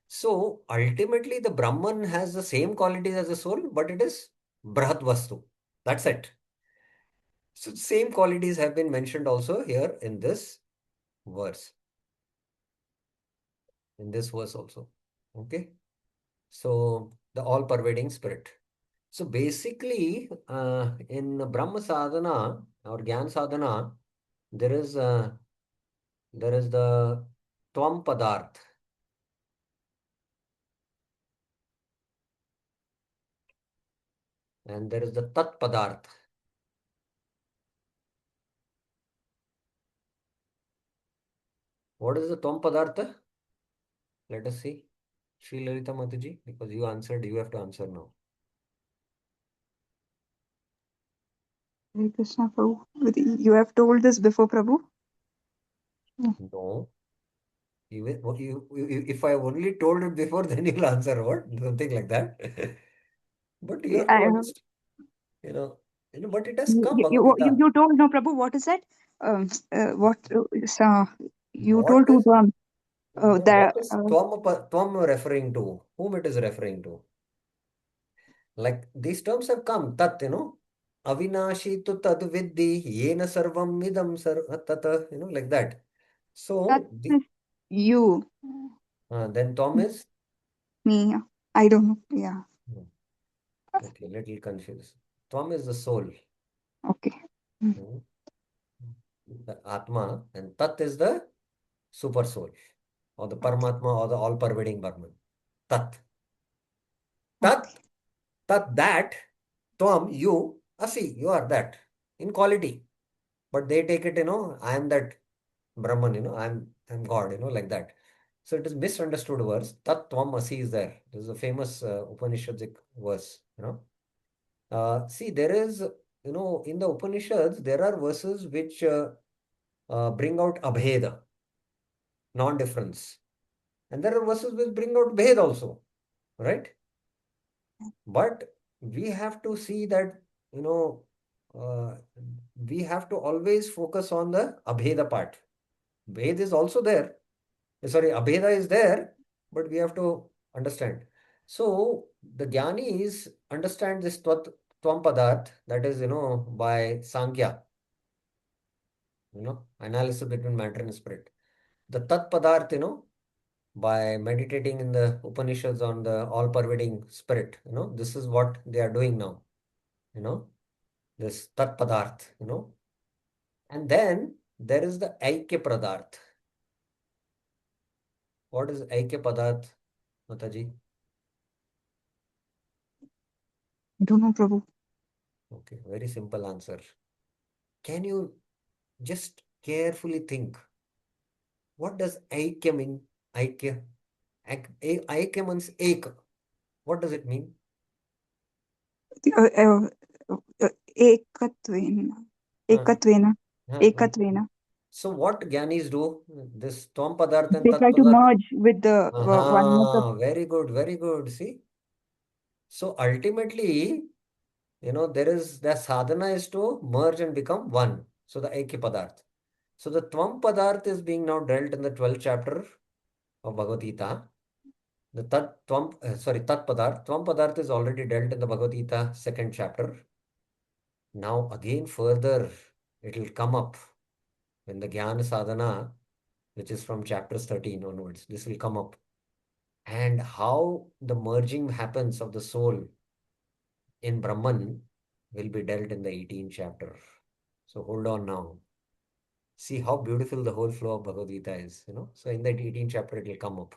Speaker 1: So ultimately the Brahman has the same qualities as the soul, but it is Brahat Vastu. That's it. So same qualities have been mentioned also here in this verse. In this verse also. Okay. So the all-pervading spirit. So basically, in Brahma sadhana or Gyan sadhana, there is the Tvam Padarth. And there is the Tat Padarth. What is the Tvam Padartha? Let us see. Sri Lalita Mataji, because you answered, you have to answer now.
Speaker 2: Hare Krishna, Prabhu. You have told this before, Prabhu?
Speaker 1: No. If I only told it before, then you'll answer what? Something like that. But you have to
Speaker 2: I,
Speaker 1: understand, but it has come, Bhagavad Gita.
Speaker 2: you told, no, Prabhu, what is that? What you
Speaker 1: What
Speaker 2: told to
Speaker 1: is, no, what
Speaker 2: the
Speaker 1: is Tvam referring to? Whom it is referring to? Like these terms have come, tat, avinashi tu tad viddi, yena sarvam idam tat, like that.
Speaker 2: that
Speaker 1: So,
Speaker 2: is you,
Speaker 1: then Tom is?
Speaker 2: me. I don't know. Yeah.
Speaker 1: Hmm, okay, little confused. Tom is the soul,
Speaker 2: Okay. Mm.
Speaker 1: the Atma, and Tat is the super soul, or the Paramatma, or the all-pervading Brahman. Tat.
Speaker 2: Okay.
Speaker 1: Tat, Tat, that, Tvam, you, Asi, you are that, in quality. But they take it, I am that Brahman, I'm God, like that. So it is misunderstood verse. Tat Tvam Asi is there. This is a famous Upanishadic verse, See, there is, in the Upanishads, there are verses which bring out Abheda, non-difference. And there are verses which bring out Bhed also, right? But we have to see that, uh, we have to always focus on the Abheda part. Bhed is also there. Sorry, Abheda is there, but we have to understand. So the Jnanis understand this Tvam Padarth, that is, by Sankhya, analysis between matter and spirit. The Tat Padarth, by meditating in the Upanishads on the all-pervading spirit, this is what they are doing now, this Tat Padarth, And then there is the Aikya Padarth. What is Aikya Padarth, Mataji?
Speaker 2: I don't know, Prabhu.
Speaker 1: Okay, very simple answer. Can you just carefully think? What does Aikya mean? Aikya. Aikya means ek. What does it mean?
Speaker 2: Ekatvena.
Speaker 1: Uh,
Speaker 2: Ekatvena.
Speaker 1: uh.
Speaker 2: Ekatvena.
Speaker 1: So what Gyanis do? This Tvam Padarth and
Speaker 2: They
Speaker 1: Tat
Speaker 2: try to
Speaker 1: Padarth.
Speaker 2: merge with the oneness of.
Speaker 1: Very good, very good. See? So ultimately, the sadhana is to merge and become one. So the Eki Padarth. So the Tvam Padarth is being now dealt in the 12th chapter of Bhagavad Gita. The Tat Padarth. Tvam Padarth is already dealt in the Bhagavad Gita 2nd chapter. Now again further it will come up when the Jnana Sadhana, which is from chapters 13 onwards, this will come up. And how the merging happens of the soul in Brahman will be dealt in the 18th chapter. So hold on now. See how beautiful the whole flow of Bhagavad Gita is. So in that 18th chapter, it will come up.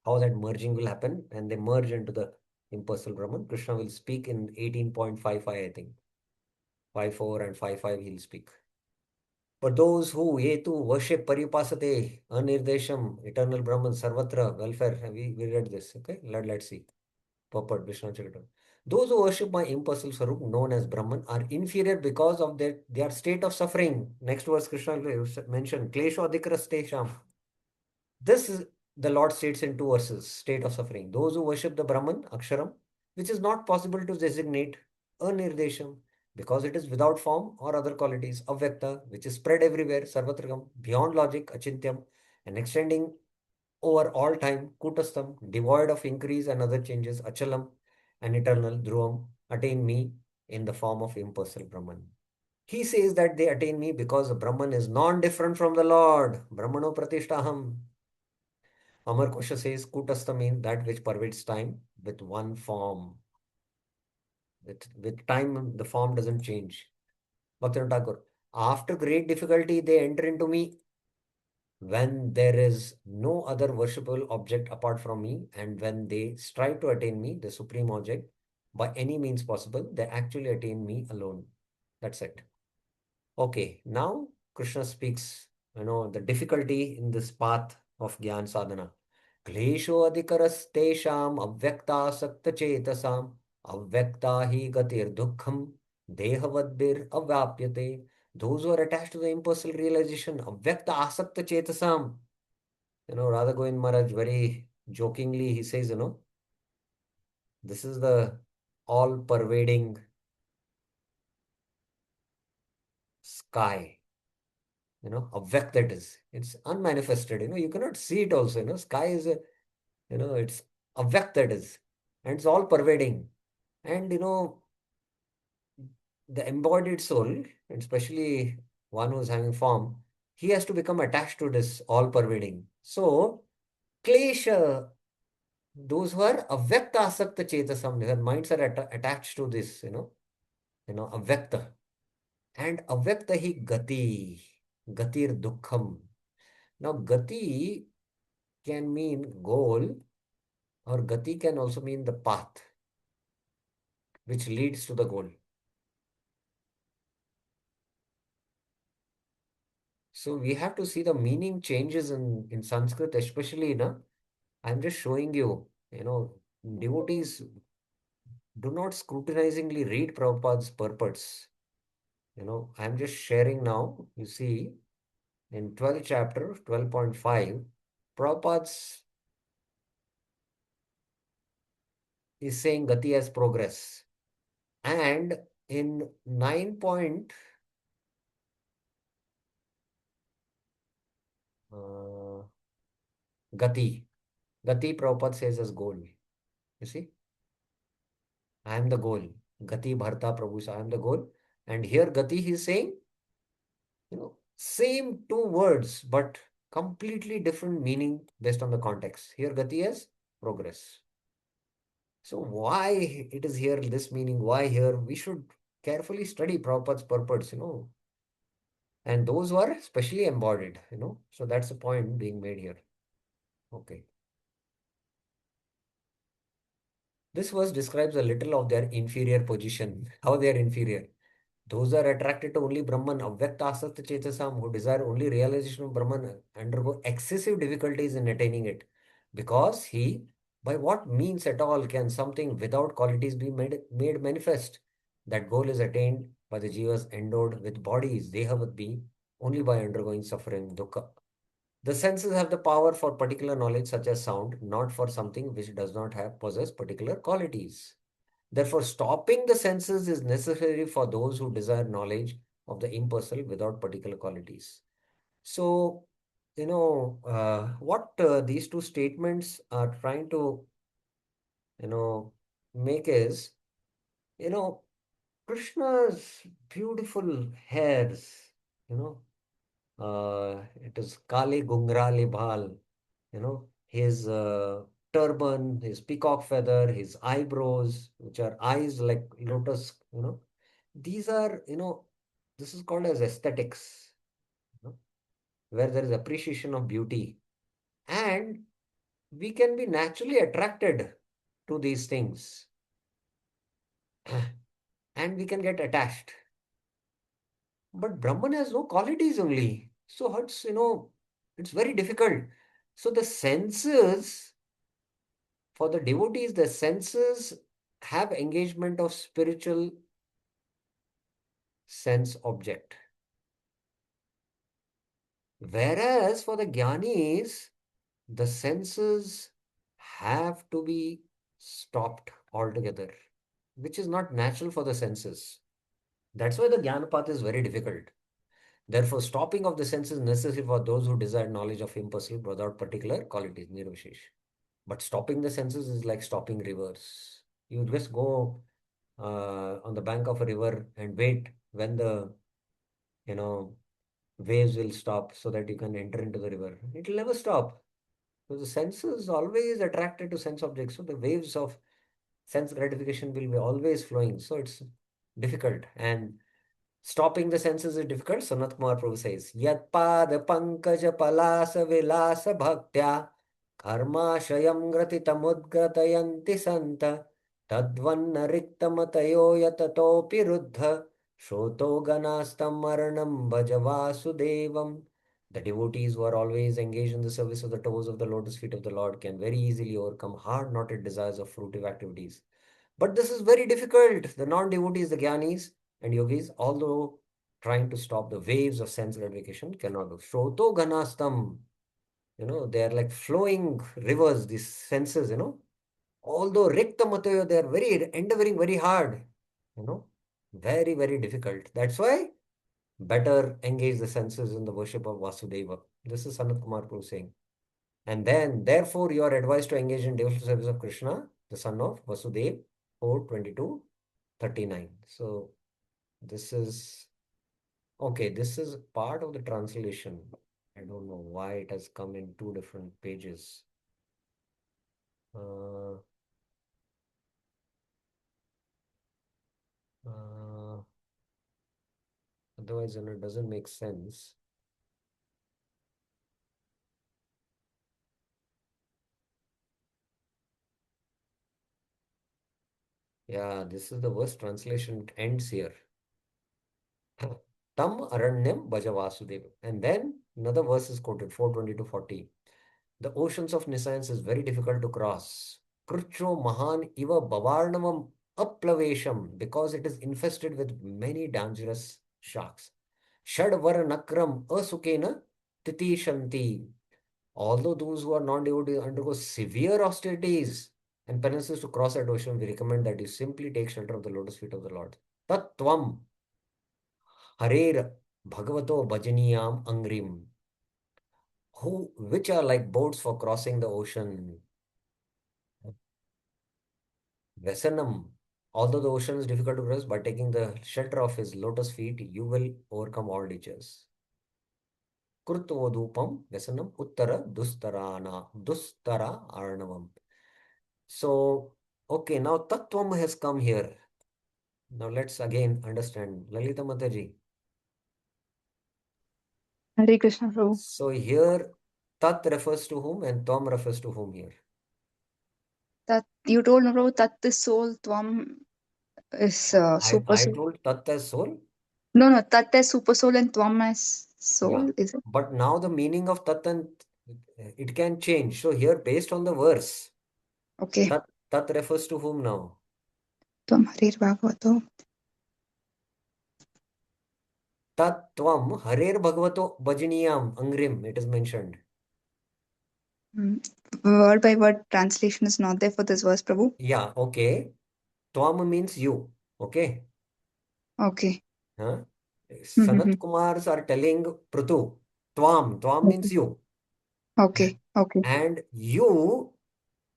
Speaker 1: How that merging will happen and they merge into the impersonal Brahman. Krishna will speak in 18.55, I think. 5.4 and 5.5 he'll speak. For those who yetu worship paripasate, anirdesham, eternal Brahman, sarvatra, welfare, we read this, okay? Let's see. Purport, Vishnu Chakra. Those who worship my impersonal Swarup, known as Brahman, are inferior because of their state of suffering. Next verse, Krishna mentioned, Klesho Adikrastesham. This is the Lord states in two verses, state of suffering. Those who worship the Brahman, Aksharam, which is not possible to designate, Anirdesham, because it is without form or other qualities, Avyakta, which is spread everywhere, Sarvatragam, beyond logic, Achintyam, and extending over all time, Kutastam, devoid of increase and other changes, Achalam, and eternal, Dhruvam, attain me in the form of impersonal Brahman. He says that they attain me because Brahman is non-different from the Lord. Brahmano Pratishtaham. Amar Kosha says Kutastha means that which pervades time with one form. With time, the form doesn't change. Bhaktivinoda Thakur. After great difficulty, they enter into me when there is no other worshipable object apart from me, and when they strive to attain me, the supreme object, by any means possible, they actually attain me alone. That's it. Okay, now Krishna speaks, the difficulty in this path of Gyan Sadhana. Klesho adhikarastesham avyakta sakta chetasam avyakta hi gatir dukkham dehavadbir avyapyate. Those who are attached to the impersonal realization, avyakta asakta chetasam. Radha Govind Maharaj very jokingly, he says, this is the all-pervading sky. Avyakt that is. It's unmanifested. You cannot see it also. Sky is it's avyakt that is. And it's all pervading. And, the embodied soul, and especially one who's having form, he has to become attached to this all pervading. So, klesha, those who are avyakta asakta chetasam, their minds are attached to this, avyakta. And avyakta hi gati, gatir dukkham. Now, gati can mean goal, or gati can also mean the path which leads to the goal. So we have to see the meaning changes in Sanskrit, especially, I'm just showing you, devotees do not scrutinizingly read Prabhupada's purports. I'm just sharing now, you see, in 12th chapter, 12.5, Prabhupada's is saying gati as progress. And in 9 point, gati, Prabhupada says as goal. You see, I am the goal. Gati Bharta Prabhu, I am the goal. And here gati he is saying, same two words, but completely different meaning based on the context. Here gati is progress. So why it is here this meaning? Why here? We should carefully study Prabhupada's purports, and those who are specially embodied, So that's the point being made here. Okay. This verse describes a little of their inferior position, how they are inferior. Those are attracted to only Brahman, avyakta asakta chetasam, who desire only realization of Brahman, undergo excessive difficulties in attaining it. Because by what means at all can something without qualities be made manifest? That goal is attained by the jivas endowed with bodies, dehavadbi, only by undergoing suffering, dukkha. The senses have the power for particular knowledge, such as sound, not for something which does not possess particular qualities. Therefore, stopping the senses is necessary for those who desire knowledge of the impersonal without particular qualities. So, what these two statements are trying to, make is, you know, Krishna's beautiful hairs, you know, it is Kali Gungrali Bhal, his turban, his peacock feather, his eyebrows, which are eyes like lotus, these are, this is called as aesthetics, you know, where there is appreciation of beauty. And we can be naturally attracted to these things and we can get attached. But Brahman has no qualities only. So it's very difficult. So the senses, for the devotees, the senses have engagement of spiritual sense object. Whereas for the jnanis, the senses have to be stopped altogether, which is not natural for the senses. That's why the jnana path is very difficult. Therefore, stopping of the senses is necessary for those who desire knowledge of impersonal without particular qualities, nirvishesh. But stopping the senses is like stopping rivers. You just go on the bank of a river and wait when the you know waves will stop so that you can enter into the river. It will never stop. So the senses always attracted to sense objects. So the waves of sense gratification will be always flowing. So it's difficult. And stopping the senses is difficult. Sanat Kumar Prabhu says, Yat pada pankaja palasa vilasa bhaktya karma shayam gratitamudgratayanti santa tadvanna riktamatayo yatatopi ruddha shoto ganastam maranam bhaja vasudevam. The devotees who are always engaged in the service of the toes of the lotus feet of the Lord can very easily overcome hard-knotted desires of fruitive activities. But this is very difficult. The non-devotees, the jnanis and yogis, although trying to stop the waves of sense gratification, cannot do. Shoto ganastam, they are like flowing rivers, these senses, Although rikta matayo, they are very endeavoring very hard, very, very difficult. That's why better engage the senses in the worship of Vasudeva. This is Sanat Kumar Prabhu saying. And then, therefore, you are advised to engage in devotional service of Krishna, the son of Vasudeva, 4:22:39. So, this is okay. This is part of the translation. I don't know why it has come in two different pages. Uh, Otherwise, it doesn't make sense. Yeah, this is the worst translation. It ends here. Tam Aranyam Bhaja Vasudeva. And then another verse is quoted, 4:20-40. The oceans of nescience is very difficult to cross. Krucho Mahan Iva Bavarnavam Aplavesham, because it is infested with many dangerous sharks. Shadvara Nakram Asukena Titishanti. Although those who are non-devotees undergo severe austerities and penances to cross that ocean, we recommend that you simply take shelter of the lotus feet of the Lord. Tattvam Harer Bhagavato Bhajaniyam Angrim, which are like boats for crossing the ocean. Vesanam, although the ocean is difficult to cross, by taking the shelter of his lotus feet, you will overcome all dangers. Kurtvodupam Vesanam Uttara Dustara Arnavam. So, okay, now Tattvam has come here. Now let's again understand. Lalita Mataji.
Speaker 2: Hare Krishna Prabhu.
Speaker 1: So here Tat refers to whom and Tvam refers to whom here?
Speaker 2: Tat, you told no, Prabhu, Tat is soul, Tvam is super
Speaker 1: I
Speaker 2: soul.
Speaker 1: told Tat as soul.
Speaker 2: No, Tat as super soul and Tvam as soul,
Speaker 1: Yeah.
Speaker 2: is it?
Speaker 1: But now the meaning of Tat and it can change. So here, based on the verse,
Speaker 2: Okay.
Speaker 1: Tat refers to whom now?
Speaker 2: Tvam Harir Bhagavato.
Speaker 1: Tat Tvam Harer Bhagavato Bhajaniyam Angrim, it is mentioned.
Speaker 2: Word by word translation is not there for this verse, Prabhu.
Speaker 1: Yeah, okay. Tvam means you. Okay.
Speaker 2: Okay.
Speaker 1: Huh? Sanat
Speaker 2: Mhm.
Speaker 1: Kumars are telling Prutu, Tvam means you.
Speaker 2: Okay. Okay.
Speaker 1: And you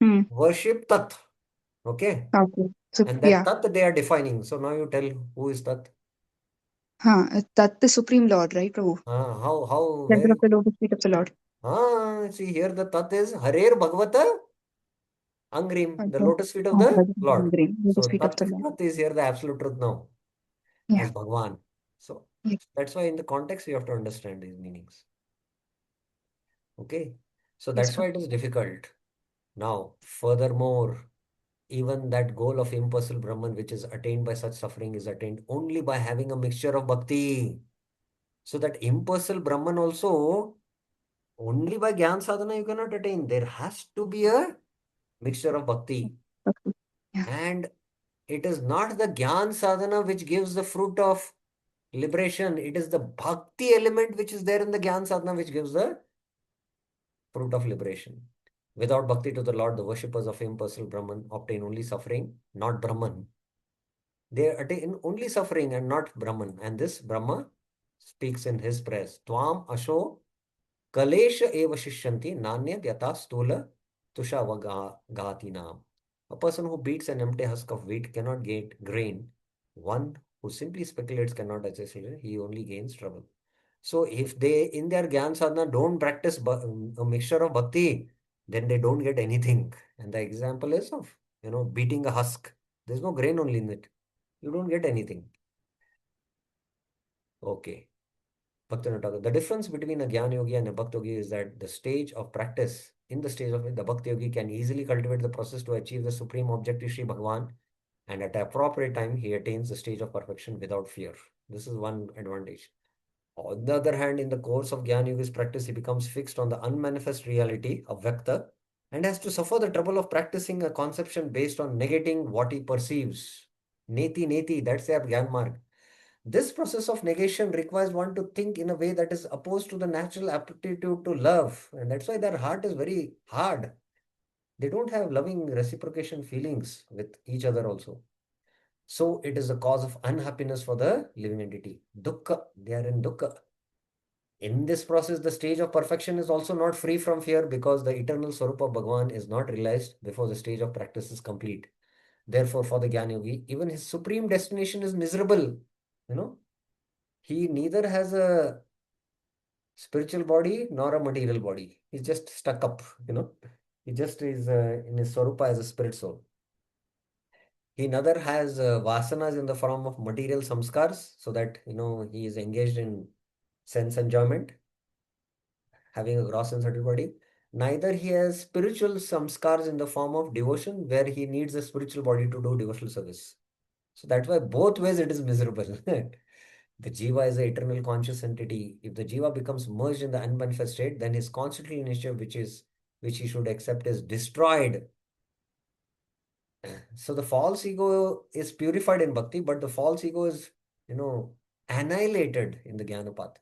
Speaker 2: Hmm.
Speaker 1: worship Tat. Okay.
Speaker 2: Okay. So,
Speaker 1: And that
Speaker 2: yeah.
Speaker 1: Tat they are defining. So now you tell who is Tat.
Speaker 2: Tat the Supreme Lord, right, Prabhu? Center
Speaker 1: Where?
Speaker 2: of the lotus feet of the Lord.
Speaker 1: See here the Tat is Harer Bhagavata Angrim, the
Speaker 2: Okay.
Speaker 1: lotus feet of the Lord.
Speaker 2: Green. Lotus
Speaker 1: So
Speaker 2: feet of the Lord.
Speaker 1: Tat is here the absolute truth now
Speaker 2: Yeah.
Speaker 1: as Bhagwan. So
Speaker 2: Yeah.
Speaker 1: that's why in the context you have to understand these meanings. Okay. So
Speaker 2: Yes,
Speaker 1: that's why it is difficult. Now, furthermore, even that goal of impersonal Brahman, which is attained by such suffering, is attained only by having a mixture of bhakti. So that impersonal Brahman also, only by Gyan sadhana you cannot attain. There has to be a mixture of bhakti.
Speaker 2: Okay. Yeah.
Speaker 1: And it is not the Gyan sadhana which gives the fruit of liberation. It is the bhakti element which is there in the Gyan sadhana which gives the fruit of liberation. Without bhakti to the Lord, the worshippers of impersonal Brahman obtain only suffering, not Brahman. They attain only suffering and not Brahman. And this Brahma speaks in his praise. Tvam asho kalesha eva shishyanti nanya yata stula tusha vagati nam. A person who beats an empty husk of wheat cannot get grain. One who simply speculates cannot achieve it. He only gains trouble. So if they in their Gyan sadhana don't practice a mixture of bhakti, then they don't get anything. And the example is of, beating a husk. There's no grain only in it. You don't get anything. Okay. Bhaktivinoda Thakur. The difference between a Gyan Yogi and a Bhakti Yogi is that the stage of practice, in the stage of it, the Bhakti Yogi can easily cultivate the process to achieve the supreme objective, Sri Bhagavan, and at the appropriate time, he attains the stage of perfection without fear. This is one advantage. On the other hand, in the course of Gyan Yogi's practice, he becomes fixed on the unmanifest reality of Vyakta and has to suffer the trouble of practicing a conception based on negating what he perceives. Neti, neti, that's their Gyan Marg. This process of negation requires one to think in a way that is opposed to the natural aptitude to love. And that's why their heart is very hard. They don't have loving reciprocation feelings with each other also. So it is a cause of unhappiness for the living entity. Dukkha, they are in dukkha. In this process, the stage of perfection is also not free from fear because the eternal Swarupa of Bhagavan is not realized before the stage of practice is complete. Therefore, for the Jnana Yogi, even his supreme destination is miserable. He neither has a spiritual body nor a material body. He's just stuck up. He just is in his Swarupa as a spirit soul. He neither has vasanas in the form of material samskars so that, he is engaged in sense enjoyment, having a gross and subtle body. Neither he has spiritual samskars in the form of devotion where he needs a spiritual body to do devotional service. So that's why both ways it is miserable. The jiva is an eternal conscious entity. If the jiva becomes merged in the unmanifest state, then his constitutional nature, which he should accept, is destroyed. So the false ego is purified in bhakti, but the false ego is, annihilated in the jnana path.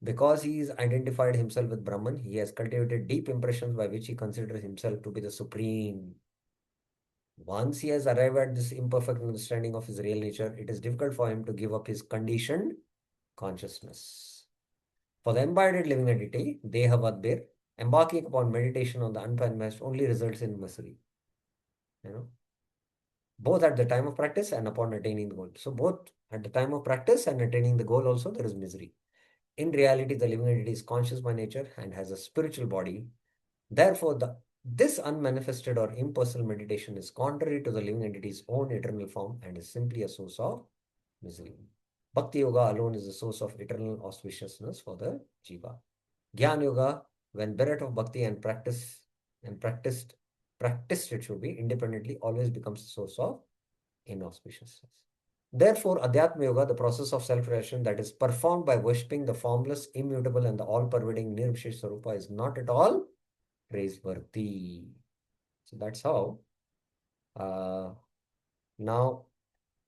Speaker 1: Because he is identified himself with Brahman, he has cultivated deep impressions by which he considers himself to be the supreme. Once he has arrived at this imperfect understanding of his real nature, it is difficult for him to give up his conditioned consciousness. For the embodied living entity, Dehavadbir, embarking upon meditation on the unmanifest only results in misery. Both at the time of practice and upon attaining the goal. So both at the time of practice and attaining the goal also there is misery. In reality, the living entity is conscious by nature and has a spiritual body. Therefore, this unmanifested or impersonal meditation is contrary to the living entity's own eternal form and is simply a source of misery. Bhakti Yoga alone is the source of eternal auspiciousness for the jiva. Gyan Yoga, when bereft of bhakti and practiced it should be independently, always becomes a source of inauspiciousness. Therefore, Adhyatma Yoga, the process of self-realization that is performed by worshipping the formless, immutable, and the all-pervading Nirvishesh Swarupa is not at all praiseworthy. So that's how. Now,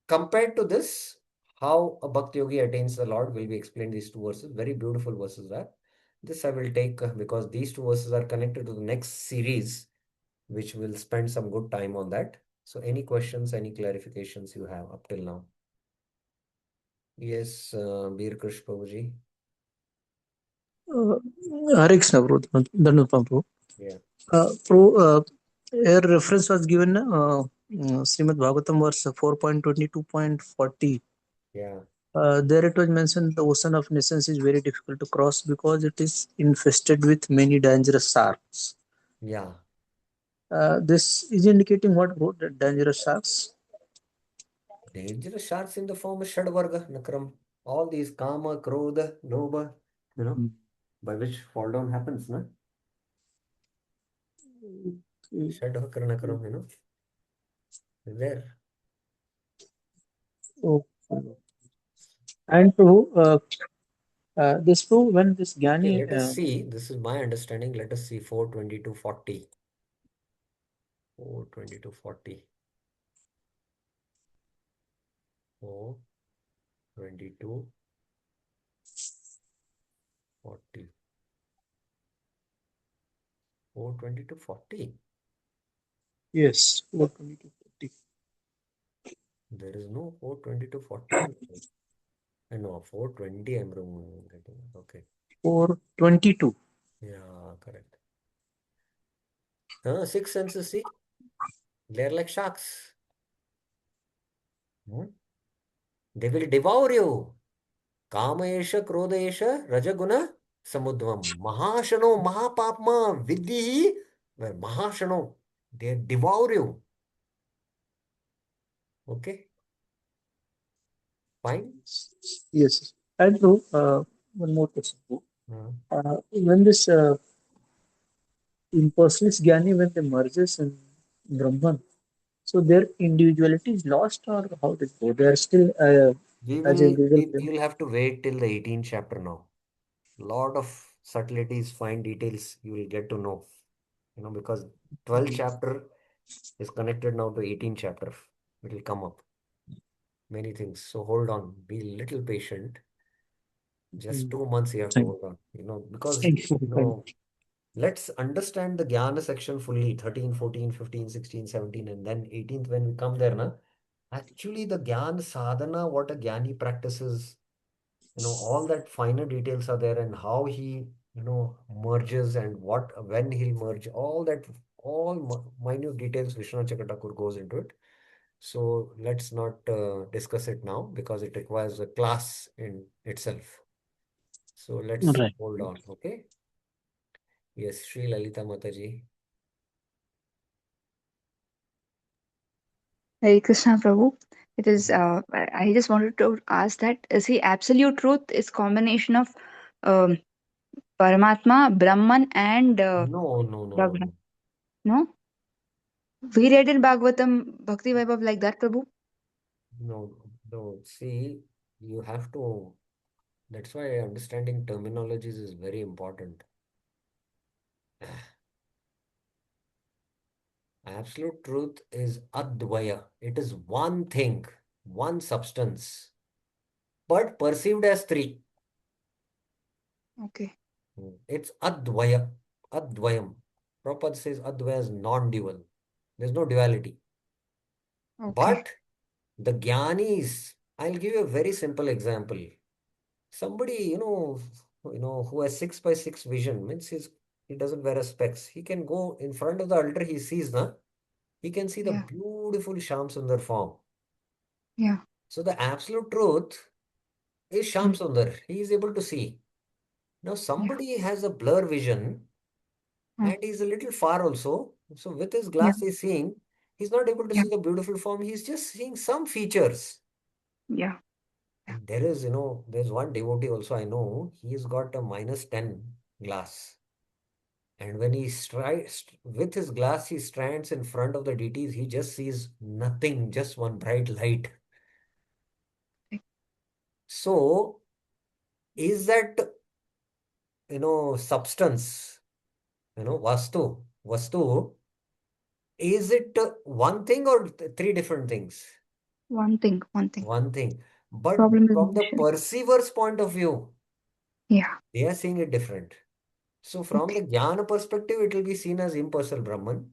Speaker 1: compared to this, how a Bhakti Yogi attains the Lord will be explained these two verses. Very beautiful verses are. This I will take because these two verses are connected to the next series, which will spend some good time on that. So any questions, any clarifications you have up till now? Yes, Bir Krish Prabhuji.
Speaker 4: Hare Krishna, Prabhu. Dhanavad, Prabhu.
Speaker 1: Yeah.
Speaker 4: Prabhu, here reference was given Srimad Bhagavatam verse 4.22.40.
Speaker 1: Yeah.
Speaker 4: There it was mentioned the ocean of nations is very difficult to cross because it is infested with many dangerous sharks.
Speaker 1: Yeah.
Speaker 4: This is indicating what, bro? The dangerous sharks?
Speaker 1: Dangerous sharks in the form of Shadvarga, Nakram. All these Kama, Krodha, Lobha, by which fall down happens, no? Shadvakra Nakram, is there.
Speaker 4: Okay. And Prabhu, this Prabhu, when this
Speaker 1: Okay,
Speaker 4: Gyani,
Speaker 1: let us see. This is my understanding. Let us see 422.40. 422.40. 422.40. 422.40.
Speaker 4: yes, 422.40.
Speaker 1: There is no 422.40. No, 420 I'm getting. Okay.
Speaker 4: 422.
Speaker 1: Yeah, correct. Six senses, see? They're like sharks. They will devour you. Kamayesha, Krodesha, Rajaguna, Samudvam. Mahashano, Mahapapma, Vidhi, Mahashano. They devour you. Okay, fine.
Speaker 4: Yes. And Prabhu, one more question, Prabhu. When this impersonalist Gyani, when they merges in Brahman, so their individuality is lost, or how does it go? They are still as a individual.
Speaker 1: You'll have to wait till the 18th chapter now. Lot of subtleties, fine details you will get to know. Because 12th chapter is connected now to 18th chapter. It will come up. Many things. So hold on. Be a little patient. Just 2 months you have to hold on. Because,
Speaker 4: Thank you.
Speaker 1: let's understand the Jnana section fully. 13, 14, 15, 16, 17, and then 18th when we come there, na? Actually, the Jnana sadhana, what a Jnani practices, all that finer details are there and how he, merges and when he'll merge, all that, minute details, Vishwanath Chakravarti goes into it. So let's not discuss it now because it requires a class in itself. So let's
Speaker 4: Right.
Speaker 1: hold on, okay? Yes, Sri Lalita Mataji.
Speaker 2: Hare Krishna Prabhu. It is. I just wanted to ask that. See, absolute truth is combination of um, Paramatma, Brahman, and
Speaker 1: No, no, no, no,
Speaker 2: Bhagavan.
Speaker 1: no.
Speaker 2: No, we read in Bhagavatam Bhakti Vaibhav like that, Prabhu.
Speaker 1: No, no. See, you have to. That's why understanding terminologies is very important. Absolute truth is Advaya. It is one thing, one substance, but perceived as three.
Speaker 2: Okay.
Speaker 1: It's Advaya, Advayam. Prabhupada says Advaya is non-dual. There's no duality.
Speaker 2: Okay.
Speaker 1: But the Jnanis, I'll give you a very simple example. Somebody, who has 6 by 6 vision, means he doesn't wear a specs. He can go in front of the altar, he sees, he can see the
Speaker 2: Yeah.
Speaker 1: beautiful Sham Sundar form.
Speaker 2: Yeah.
Speaker 1: So the absolute truth is Sham Sundar. He is able to see. Now
Speaker 2: Yeah.
Speaker 1: somebody has a blur vision
Speaker 2: Mm.
Speaker 1: and he's a little far also. So with his
Speaker 2: Yeah.
Speaker 1: glass he's seeing, he's not able to
Speaker 2: Yeah.
Speaker 1: see the beautiful form. He's just seeing some features.
Speaker 2: Yeah.
Speaker 1: And there is, there's one devotee also I know, he's got a -10 glass. And when he strides with his glass, he stands in front of the deities, he just sees nothing, just one bright light. So, is that, substance, vastu, is it one thing or three different things?
Speaker 2: One thing.
Speaker 1: One thing. But
Speaker 2: Problem is
Speaker 1: from the
Speaker 2: mentioned.
Speaker 1: perceiver's point of view,
Speaker 2: Yeah.
Speaker 1: they are seeing it different. So from the
Speaker 2: Okay.
Speaker 1: Jnana perspective, it will be seen as impersonal Brahman.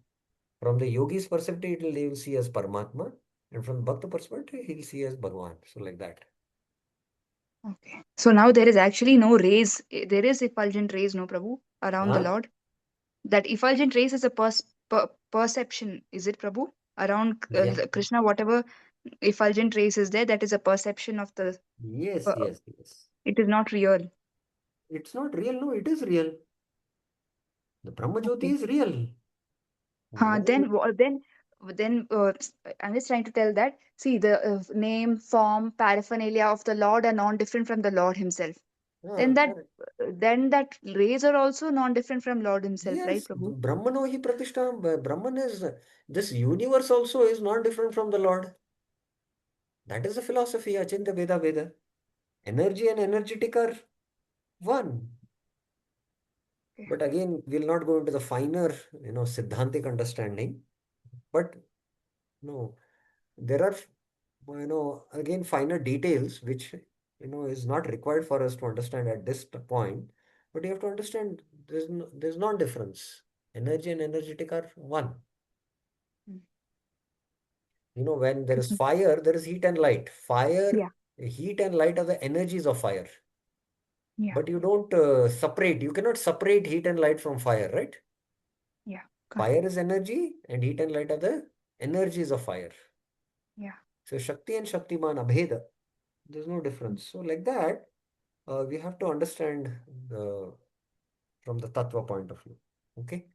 Speaker 1: From the yogi's perspective, they will see as Paramatma. And from the Bhakta perspective, he will see as Bhagavan. So like that.
Speaker 2: Okay. So now there is actually no rays. There is effulgent rays, no Prabhu, around the
Speaker 1: Huh?
Speaker 2: Lord. That effulgent rays is a perception. Is it Prabhu? Around
Speaker 1: Yeah.
Speaker 2: Krishna, whatever effulgent rays is there, that is a perception of the.
Speaker 1: Yes,
Speaker 2: Uh,
Speaker 1: yes, yes.
Speaker 2: it is not real.
Speaker 1: It's not real. No, it is real. The Brahma Jyoti
Speaker 2: Okay.
Speaker 1: is real.
Speaker 2: Huh,
Speaker 1: Whether
Speaker 2: then I'm just trying to tell that, see, the name, form, paraphernalia of the Lord are non-different from the Lord Himself. Then that
Speaker 1: correct.
Speaker 2: then that rays are also non-different from Lord Himself, right,
Speaker 1: Yes,
Speaker 2: Prabhu?
Speaker 1: Brahmano hi Pratishtha. Brahman is, this universe also is not different from the Lord. That is the philosophy, Achintya Veda Veda. Energy and energetic are one.
Speaker 2: Okay.
Speaker 1: But again, we'll not go into the finer, Siddhantic understanding. But no, there are, again, finer details which, is not required for us to understand at this point. But you have to understand there's non-difference. Energy and energetic are one.
Speaker 2: Mm.
Speaker 1: When there is fire, there is heat and light.
Speaker 2: Yeah,
Speaker 1: Fire, heat and light are the energies of fire.
Speaker 2: yeah,
Speaker 1: But you don't separate. You cannot separate heat and light from fire, right?
Speaker 2: yeah. Got it.
Speaker 1: Fire is energy and heat and light are the energies of fire.
Speaker 2: Yeah.
Speaker 1: So Shakti and Shaktiman Abheda, there's no
Speaker 2: Mm.
Speaker 1: difference. So like that, we have to understand the from the Tattva point of view. Okay,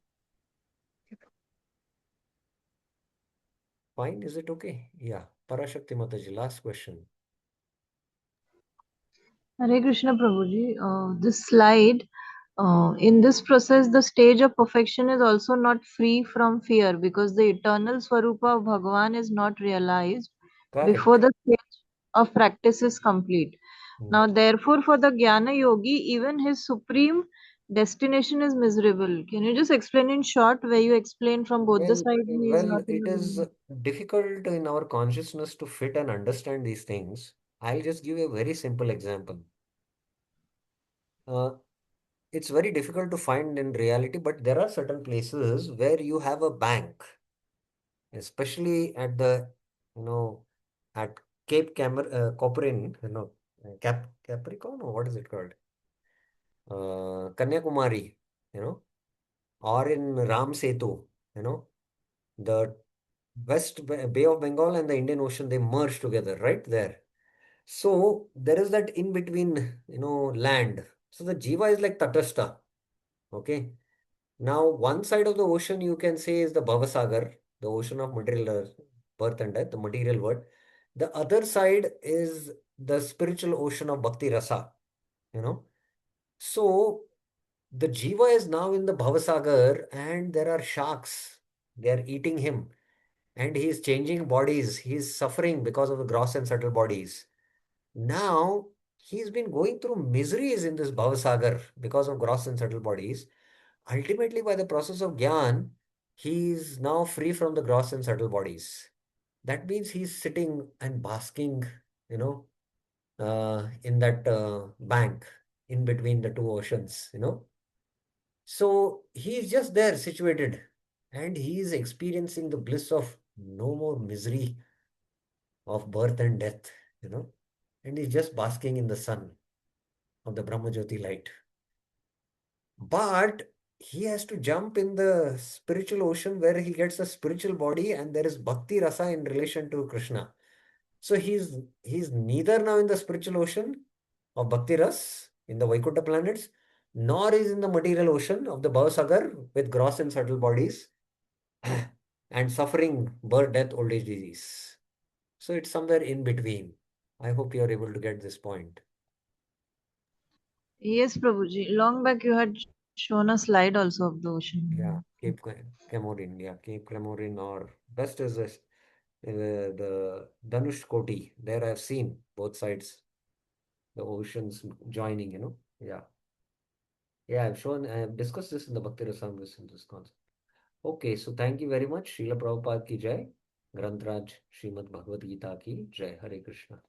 Speaker 1: fine. Is it okay? Yeah. Parashakti Mataji, last question.
Speaker 5: Hare Krishna Prabhuji, this slide, in this process, the stage of perfection is also not free from fear because the eternal Swarupa of Bhagavan is not realized before
Speaker 1: Correct.
Speaker 5: the stage of practice is complete.
Speaker 1: Hmm.
Speaker 5: Now, therefore, for the Jnana Yogi, even his supreme destination is miserable. Can you just explain in short where you explain from both the sides he is not in
Speaker 1: It
Speaker 5: the
Speaker 1: is
Speaker 5: Bhagavan?
Speaker 1: difficult in our consciousness to fit and understand these things. I'll just give you a very simple example. Uh, it's very difficult to find in reality, but there are certain places where you have a bank, especially at you know, at Copperin, Capricorn, or what is it called? Kanyakumari, or in Ram Setu, the Bay of Bengal and the Indian Ocean, they merge together right there. So there is that in between, land. So the Jiva is like Tatastha. Okay. Now, one side of the ocean you can say is the Bhavasagar, the ocean of material birth and death, the material world. The other side is the spiritual ocean of Bhakti Rasa, you know. So the Jiva is now in the Bhavasagar and there are sharks. They are eating him and he is changing bodies. He is suffering because of the gross and subtle bodies. Now, he's been going through miseries in this Bhavasagar because of gross and subtle bodies. Ultimately, by the process of Gyan, he is now free from the gross and subtle bodies. That means he's sitting and basking, in that bank in between the two oceans. So he's just there situated and he is experiencing the bliss of no more misery of birth and death, you know, and he's just basking in the sun of the Brahmajyoti light. But he has to jump in the spiritual ocean where he gets a spiritual body and there is bhakti rasa in relation to Krishna. So he's neither now in the spiritual ocean of bhakti ras in the Vaikuntha planets, nor is in the material ocean of the Bhavasagar with gross and subtle bodies and suffering birth, death, old age, disease. So it's somewhere in between. I hope you are able to get this point.
Speaker 5: Yes, Prabhuji. Long back you had shown a slide also of the
Speaker 1: Yeah,
Speaker 5: ocean.
Speaker 1: Cameroon. Yeah, Cape Cameroon or best is the Dhanush Koti. There I've seen both sides. the oceans joining, Yeah. Yeah, I've discussed this in the Bhakti Rasamrita in this concept. Okay, so thank you very much. Srila Prabhupada ki jai. Grantraj Srimad Bhagavad Gita ki jai. Hare Krishna.